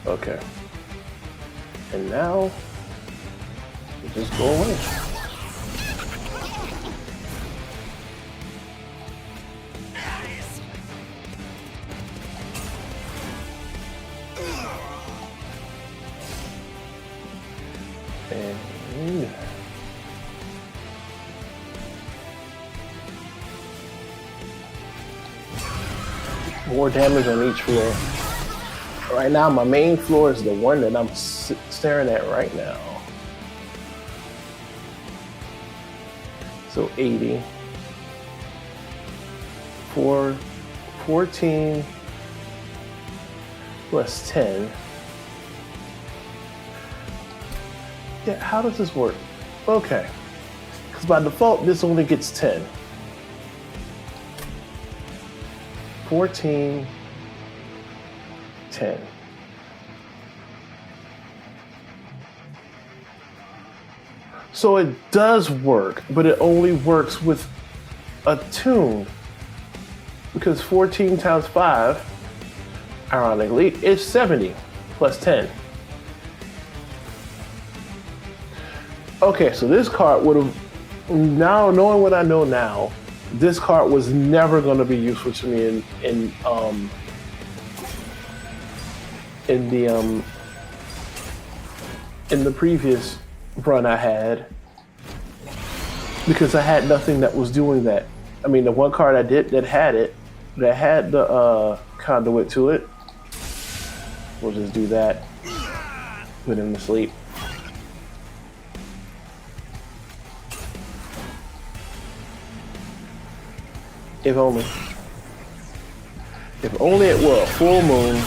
Okay. And now, it just go away. And more damage on each floor. Right now, my main floor is the one that I'm staring at right now. So 80. 14 plus 10. Yeah, how does this work? Okay. Because by default, this only gets 10. 14, 10. So it does work, but it only works with a tune. Because 14 times 5, ironically, is 70 plus 10. Okay, so this card would have, now knowing what I know now, this card was never going to be useful to me in the previous run I had, because I had nothing that was doing that. I mean, the one card I did that had it, that had the conduit to it. We'll just do that. Put him to sleep. If only. If only it were a full moon.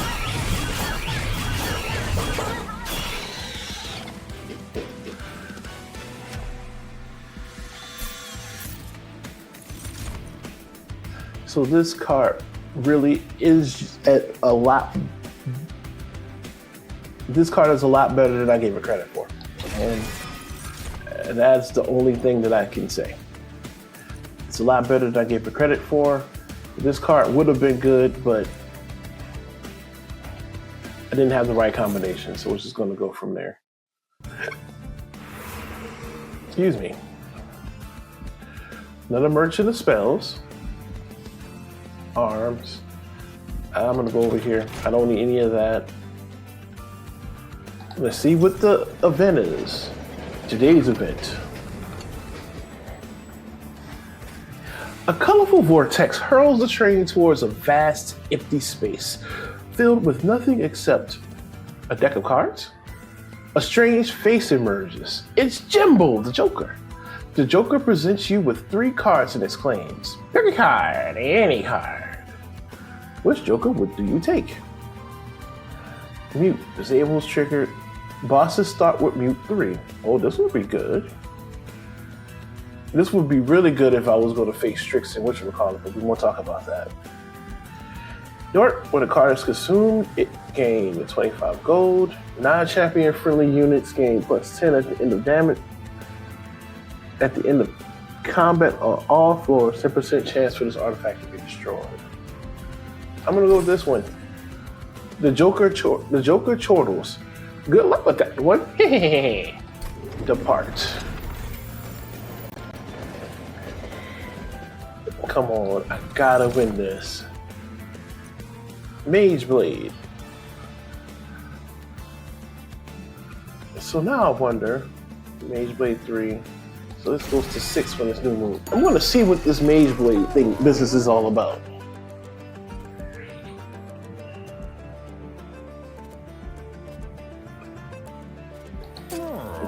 So this card really is a lot. This card is a lot better than I gave it credit for, and that's the only thing that I can say. It's a lot better than I gave it credit for. This card would have been good, but I didn't have the right combination, so we're just going to go from there. Excuse me. Another Merchant of Spells. Arms. I'm going to go over here. I don't need any of that. Let's see what the event is. Today's event. A colorful vortex hurls the train towards a vast, empty space filled with nothing except a deck of cards. A strange face emerges. It's Jimbo, the Joker. The Joker presents you with 3 cards and exclaims, "Pick a card, any card." Which Joker do you take? Mute disables triggered. Bosses start with mute 3. Oh, this would be good. This would be really good if I was going to face Strix and whatchamacallit, but we won't talk about that. York, when a card is consumed, it gains 25 gold. Non-champion friendly units gain plus 10 at the end of damage. At the end of combat on all floors, 10% chance for this artifact to be destroyed. I'm gonna go with this one. The Joker chortles. Good luck with that one. Depart. Come on, I gotta win this. Mage Blade. So now I wonder, Mage Blade 3. So this goes to 6 when it's new moon. I'm gonna see what this Mage Blade business is all about.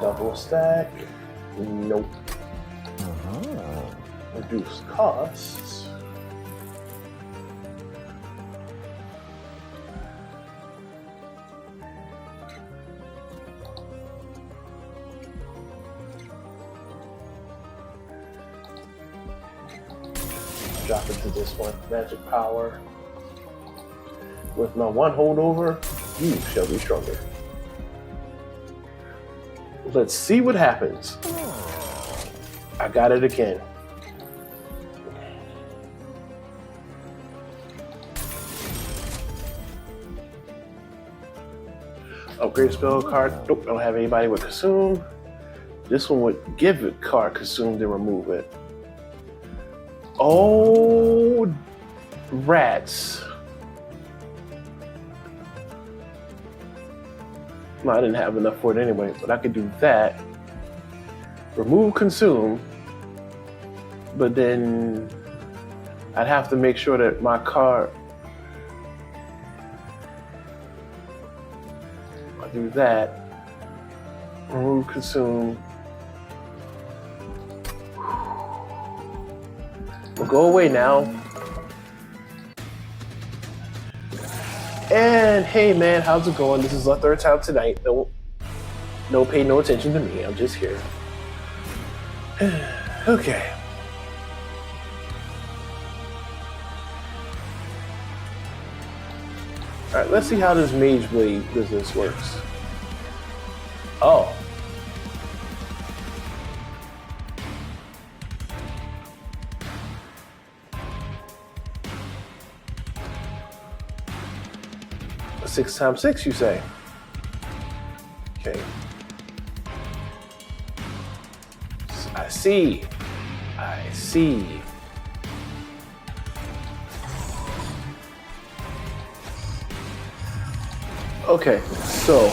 Double stack. Nope. Reduce costs. Drop into this one. Magic power. With my 1 holdover, you shall be stronger. Let's see what happens. I got it again. Upgrade spell card. Nope, I don't have anybody with consume. This one would give it card consumed and remove it. Oh, rats. Well, I didn't have enough for it anyway, but I could do that. Remove consume. But then I'd have to make sure that my card, I'll do that. Remove consume. We'll go away now. And hey man, how's it going? This is our 3rd time tonight. No pay no attention to me. I'm just here. Okay. Alright, let's see how this Mage Blade business works. Oh. Six times 6, you say? Okay. I see. I see. Okay, so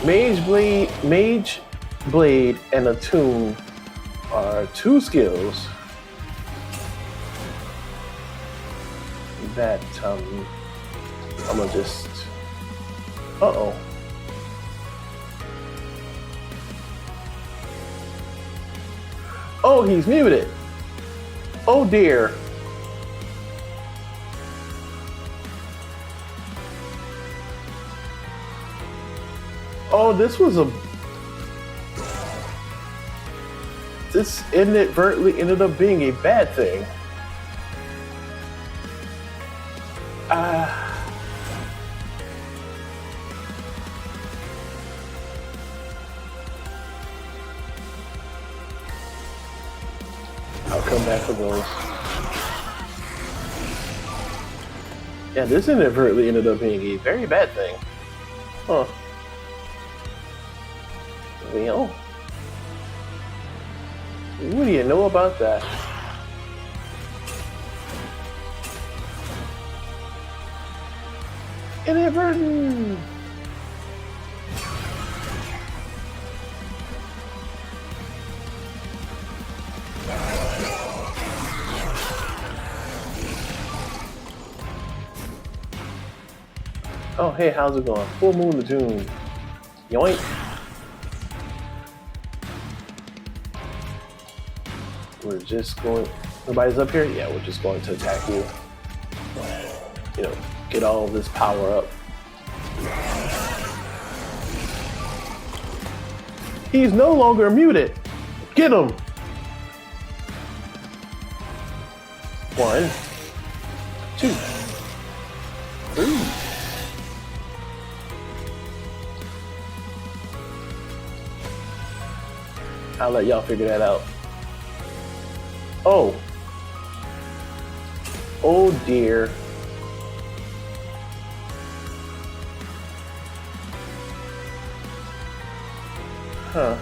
Mage Blade and Attune are 2 skills that I'm gonna just. Uh-oh. Oh, he's muted. Oh dear. Oh, this inadvertently ended up being a bad thing. I'll come back for those. Yeah, this inadvertently ended up being a very bad thing. Huh. Well, what do you know about that? Inadvertent! Oh, hey, how's it going? Full moon to June. Yoink. We're just going... Nobody's up here? Yeah, we're just going to attack you. You know, get all of this power up. He's no longer muted. Get him. 1, 2, 3. I'll let y'all figure that out. Oh. Oh dear. Huh.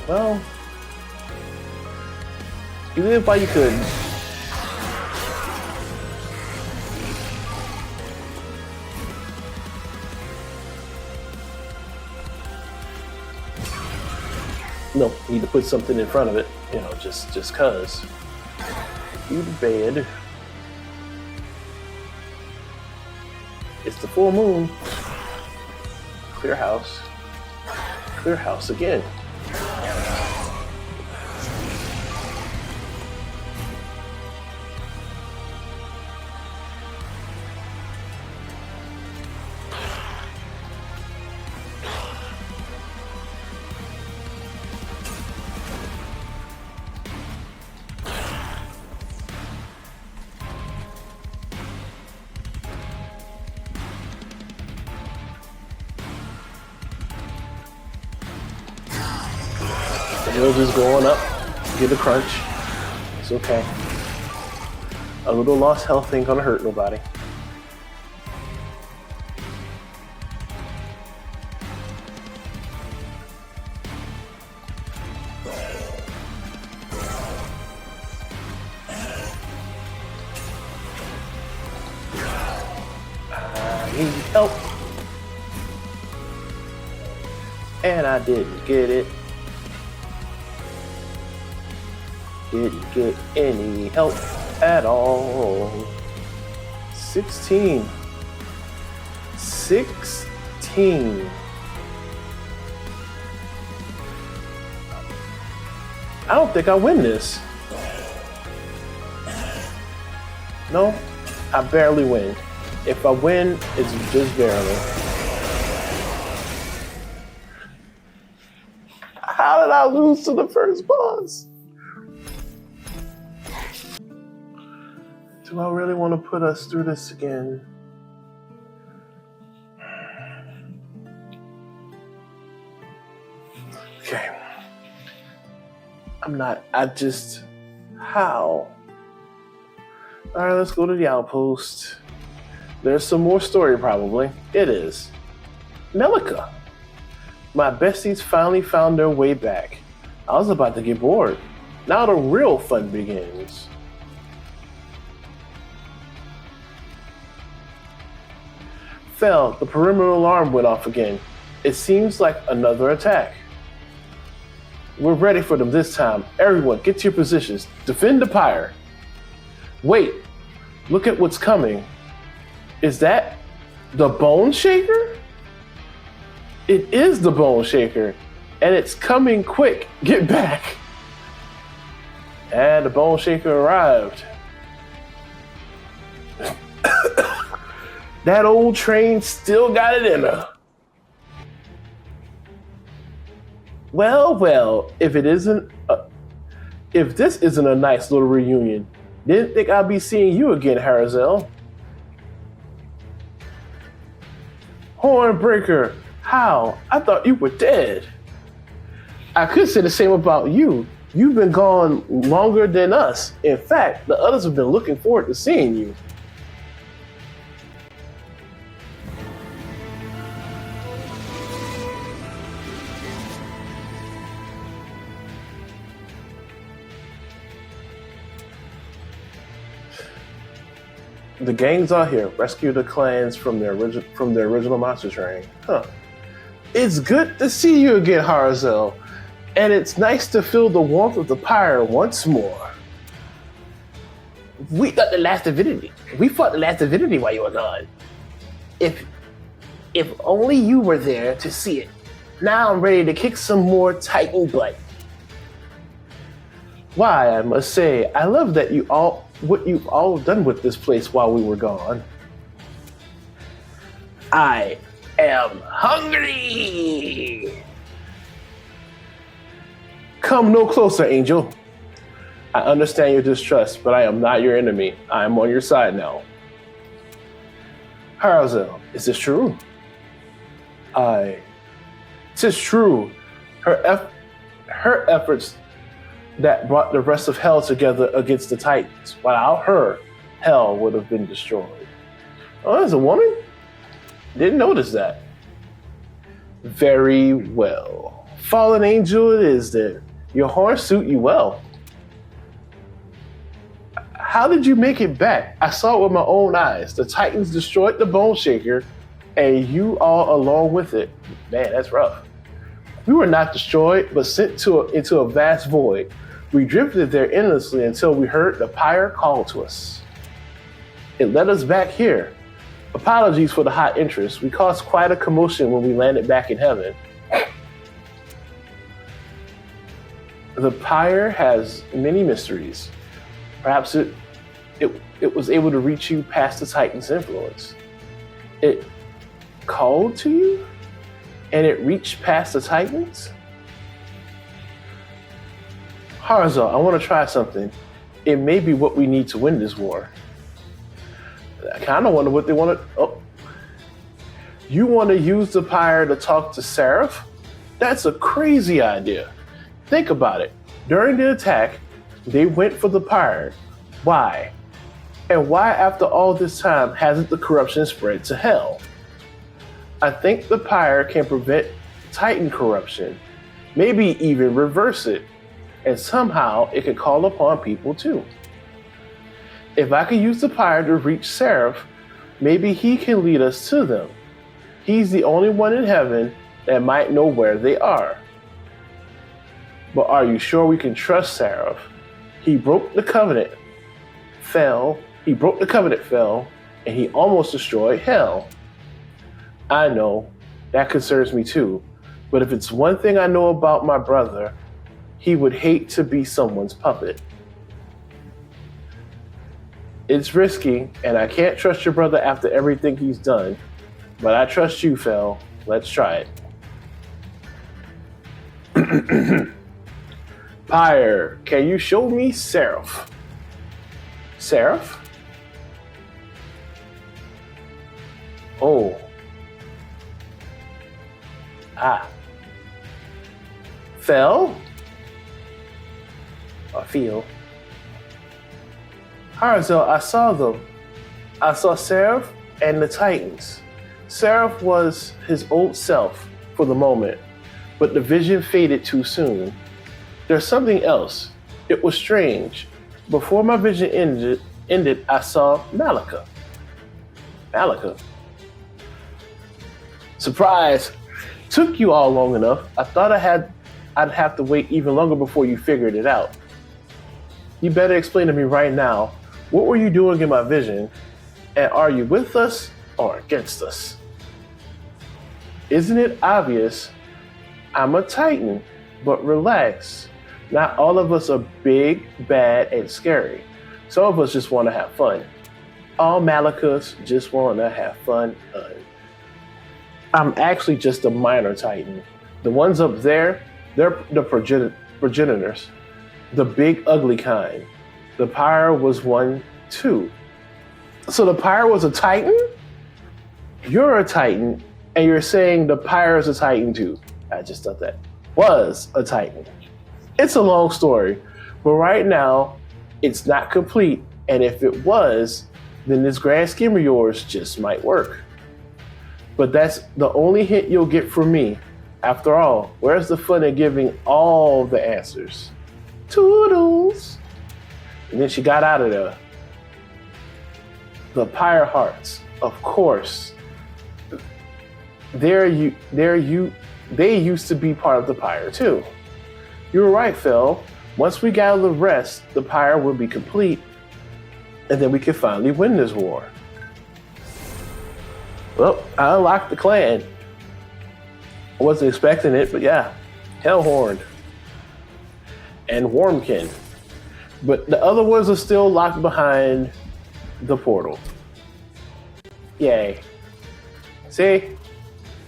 Well, you live while you could. No, need to put something in front of it, you know, just cause. You bad. It's the full moon. Clear house. Clear house again. Hills is going up. Get a crunch. It's okay. A little lost health ain't gonna hurt nobody. I need help. And I didn't get it. Didn't get any help at all. 16. 16. I don't think I win this. No, I barely win. If I win, it's just barely. How did I lose to the first boss? Do I really want to put us through this again? Okay. How? All right, let's go to the outpost. There's some more story probably. It is. Melika. My besties finally found their way back. I was about to get bored. Now the real fun begins. Fell, the perimeter alarm went off again. It seems like another attack. We're ready for them this time. Everyone, get to your positions. Defend the pyre. Wait, look at what's coming. Is that the Boneshaker? It is the Boneshaker, and it's coming quick. Get back. And the Boneshaker arrived. That old train still got it in her. Well, if this isn't a nice little reunion, didn't think I'd be seeing you again, Harazel. Hornbreaker, how? I thought you were dead. I could say the same about you. You've been gone longer than us. In fact, the others have been looking forward to seeing you. The gangs are here. Rescue the clans from their original monster train. Huh. It's good to see you again, Harazel. And it's nice to feel the warmth of the pyre once more. We fought the last divinity while you were gone. If only you were there to see it. Now I'm ready to kick some more Titan butt. Why, I must say, I love that what you've all done with this place while we were gone. I am hungry! Come no closer, Angel. I understand your distrust, but I am not your enemy. I am on your side now. Harazel, is this true? Tis true. Her efforts that brought the rest of Hell together against the Titans. Without her, Hell would have been destroyed. Oh, there's a woman? Didn't notice that. Very well. Fallen Angel it is then. Your horns suit you well. How did you make it back? I saw it with my own eyes. The Titans destroyed the Boneshaker, and you all along with it. Man, that's rough. We were not destroyed, but sent into a vast void. We drifted there endlessly until we heard the pyre call to us. It led us back here. Apologies for the hot interest. We caused quite a commotion when we landed back in heaven. The pyre has many mysteries. Perhaps it was able to reach you past the Titan's influence. It called to you? And it reached past the Titans? Harazel, I want to try something. It may be what we need to win this war. I kind of wonder what they want to... Oh. You want to use the pyre to talk to Seraph? That's a crazy idea. Think about it. During the attack, they went for the pyre. Why? And why after all this time hasn't the corruption spread to Hell? I think the pyre can prevent Titan corruption, maybe even reverse it, and somehow it can call upon people too. If I could use the pyre to reach Seraph, maybe he can lead us to them. He's the only one in heaven that might know where they are. But are you sure we can trust Seraph? He broke the covenant, fell, and he almost destroyed Hell. I know, that concerns me too, but if it's one thing I know about my brother, he would hate to be someone's puppet. It's risky, and I can't trust your brother after everything he's done, but I trust you, Fel. Let's try it. Pyre, can you show me Seraph? Seraph? Oh. Ah. Fel? I feel. Harazel, I saw them. I saw Seraph and the Titans. Seraph was his old self for the moment, but the vision faded too soon. There's something else. It was strange. Before my vision ended, I saw Malika. Malika? Surprise! Took you all long enough. I thought I'd have to wait even longer before you figured it out. You better explain to me right now, what were you doing in my vision? And are you with us or against us? Isn't it obvious? I'm a Titan, but relax. Not all of us are big, bad, and scary. Some of us just want to have fun. All Malachus just want to have fun. I'm actually just a minor Titan. The ones up there, they're the progenitors, the big ugly kind. The Pyre was one too. So the Pyre was a Titan? You're a Titan, and you're saying the Pyre is a Titan too. I just thought that was a Titan. It's a long story, but right now, it's not complete, and if it was, then this grand scheme of yours just might work. But that's the only hint you'll get from me. After all, where's the fun in giving all the answers? Toodles! And then she got out of there. The Pyre Hearts, of course. They used to be part of the Pyre too. You were right, Phil. Once we gather the rest, the Pyre will be complete, and then we can finally win this war. Well, I unlocked the clan. I wasn't expecting it, but yeah. Hellhorn. And Wormkin. But the other ones are still locked behind the portal. Yay. See?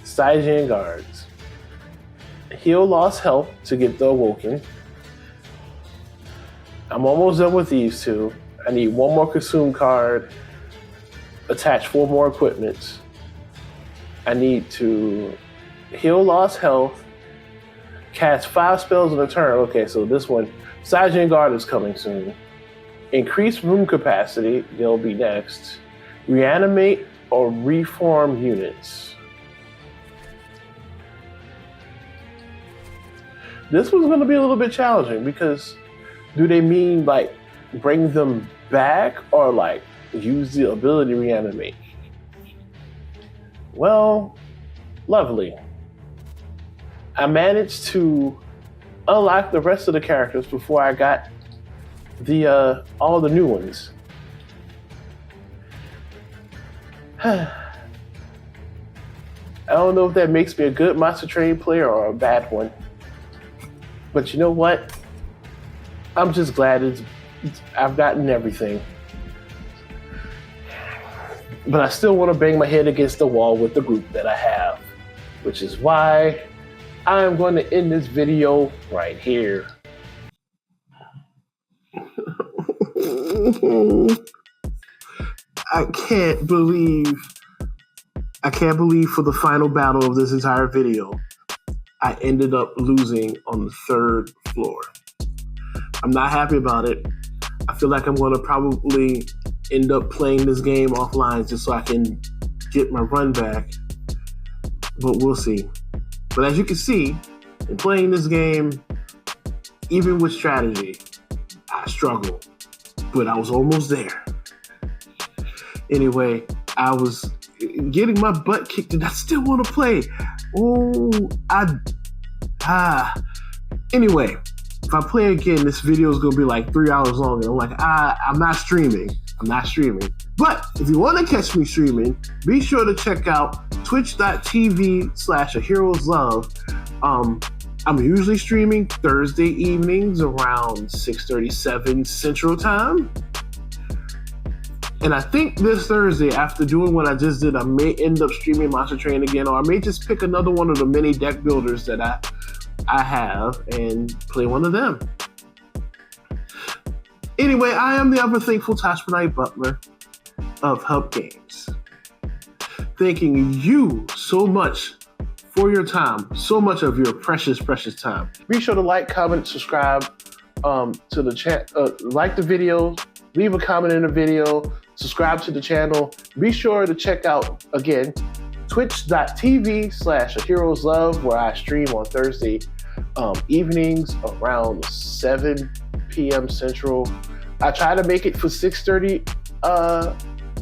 Stygian guards. Heal lost health to get the Awoken. I'm almost done with these two. I need one more consume card. Attach 4 more equipments. I need to heal lost health. Cast 5 spells in a turn. Okay, so this one, Stygian Guard is coming soon. Increase room capacity, they'll be next. Reanimate or reform units. This one's going to be a little bit challenging because do they mean like bring them back or like use the ability to reanimate? Well, lovely. I managed to unlock the rest of the characters before I got the all the new ones. I don't know if that makes me a good Monster Train player or a bad one. But you know what? I'm just glad I've gotten everything. But I still want to bang my head against the wall with the group that I have, which is why I'm going to end this video right here. I can't believe for the final battle of this entire video, I ended up losing on the 3rd floor. I'm not happy about it. I feel like I'm going to probably end up playing this game offline just so I can get my run back. But we'll see. But as you can see, in playing this game, even with strategy, I struggle. But I was almost there. Anyway, I was getting my butt kicked and I still want to play. Anyway, if I play again, this video is going to be like 3 hours long. And I'm like, I'm not streaming. But if you want to catch me streaming, be sure to check out twitch.tv/aheroeslove. I'm usually streaming Thursday evenings around 6:37 Central Time. And I think this Thursday, after doing what I just did, I may end up streaming Monster Train again, or I may just pick another one of the many deck builders that I have and play one of them. Anyway, I am the ever thankful Tach Butler of HUBG Games. Thanking you so much for your time, so much of your precious, precious time. Be sure to like, comment, subscribe to the channel, like the video, leave a comment in the video, subscribe to the channel. Be sure to check out, again, twitch.tv/aheroeslove, where I stream on Thursday evenings around 7 p.m. Central. I try to make it for 6:30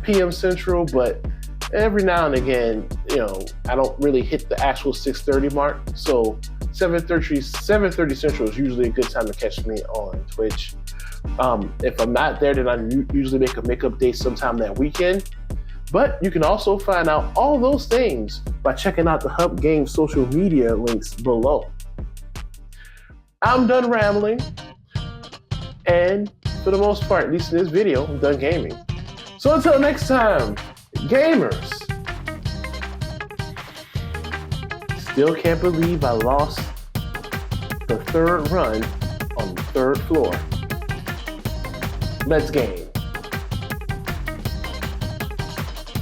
p.m. Central, but every now and again, I don't really hit the actual 6:30 mark. So 7:30 Central is usually a good time to catch me on Twitch. If I'm not there, then I usually make a makeup day sometime that weekend. But you can also find out all those things by checking out the HUBG Games social media links below. I'm done rambling. And for the most part, at least in this video, I'm done gaming. So until next time, gamers. Still can't believe I lost the third run on the third floor. Let's game.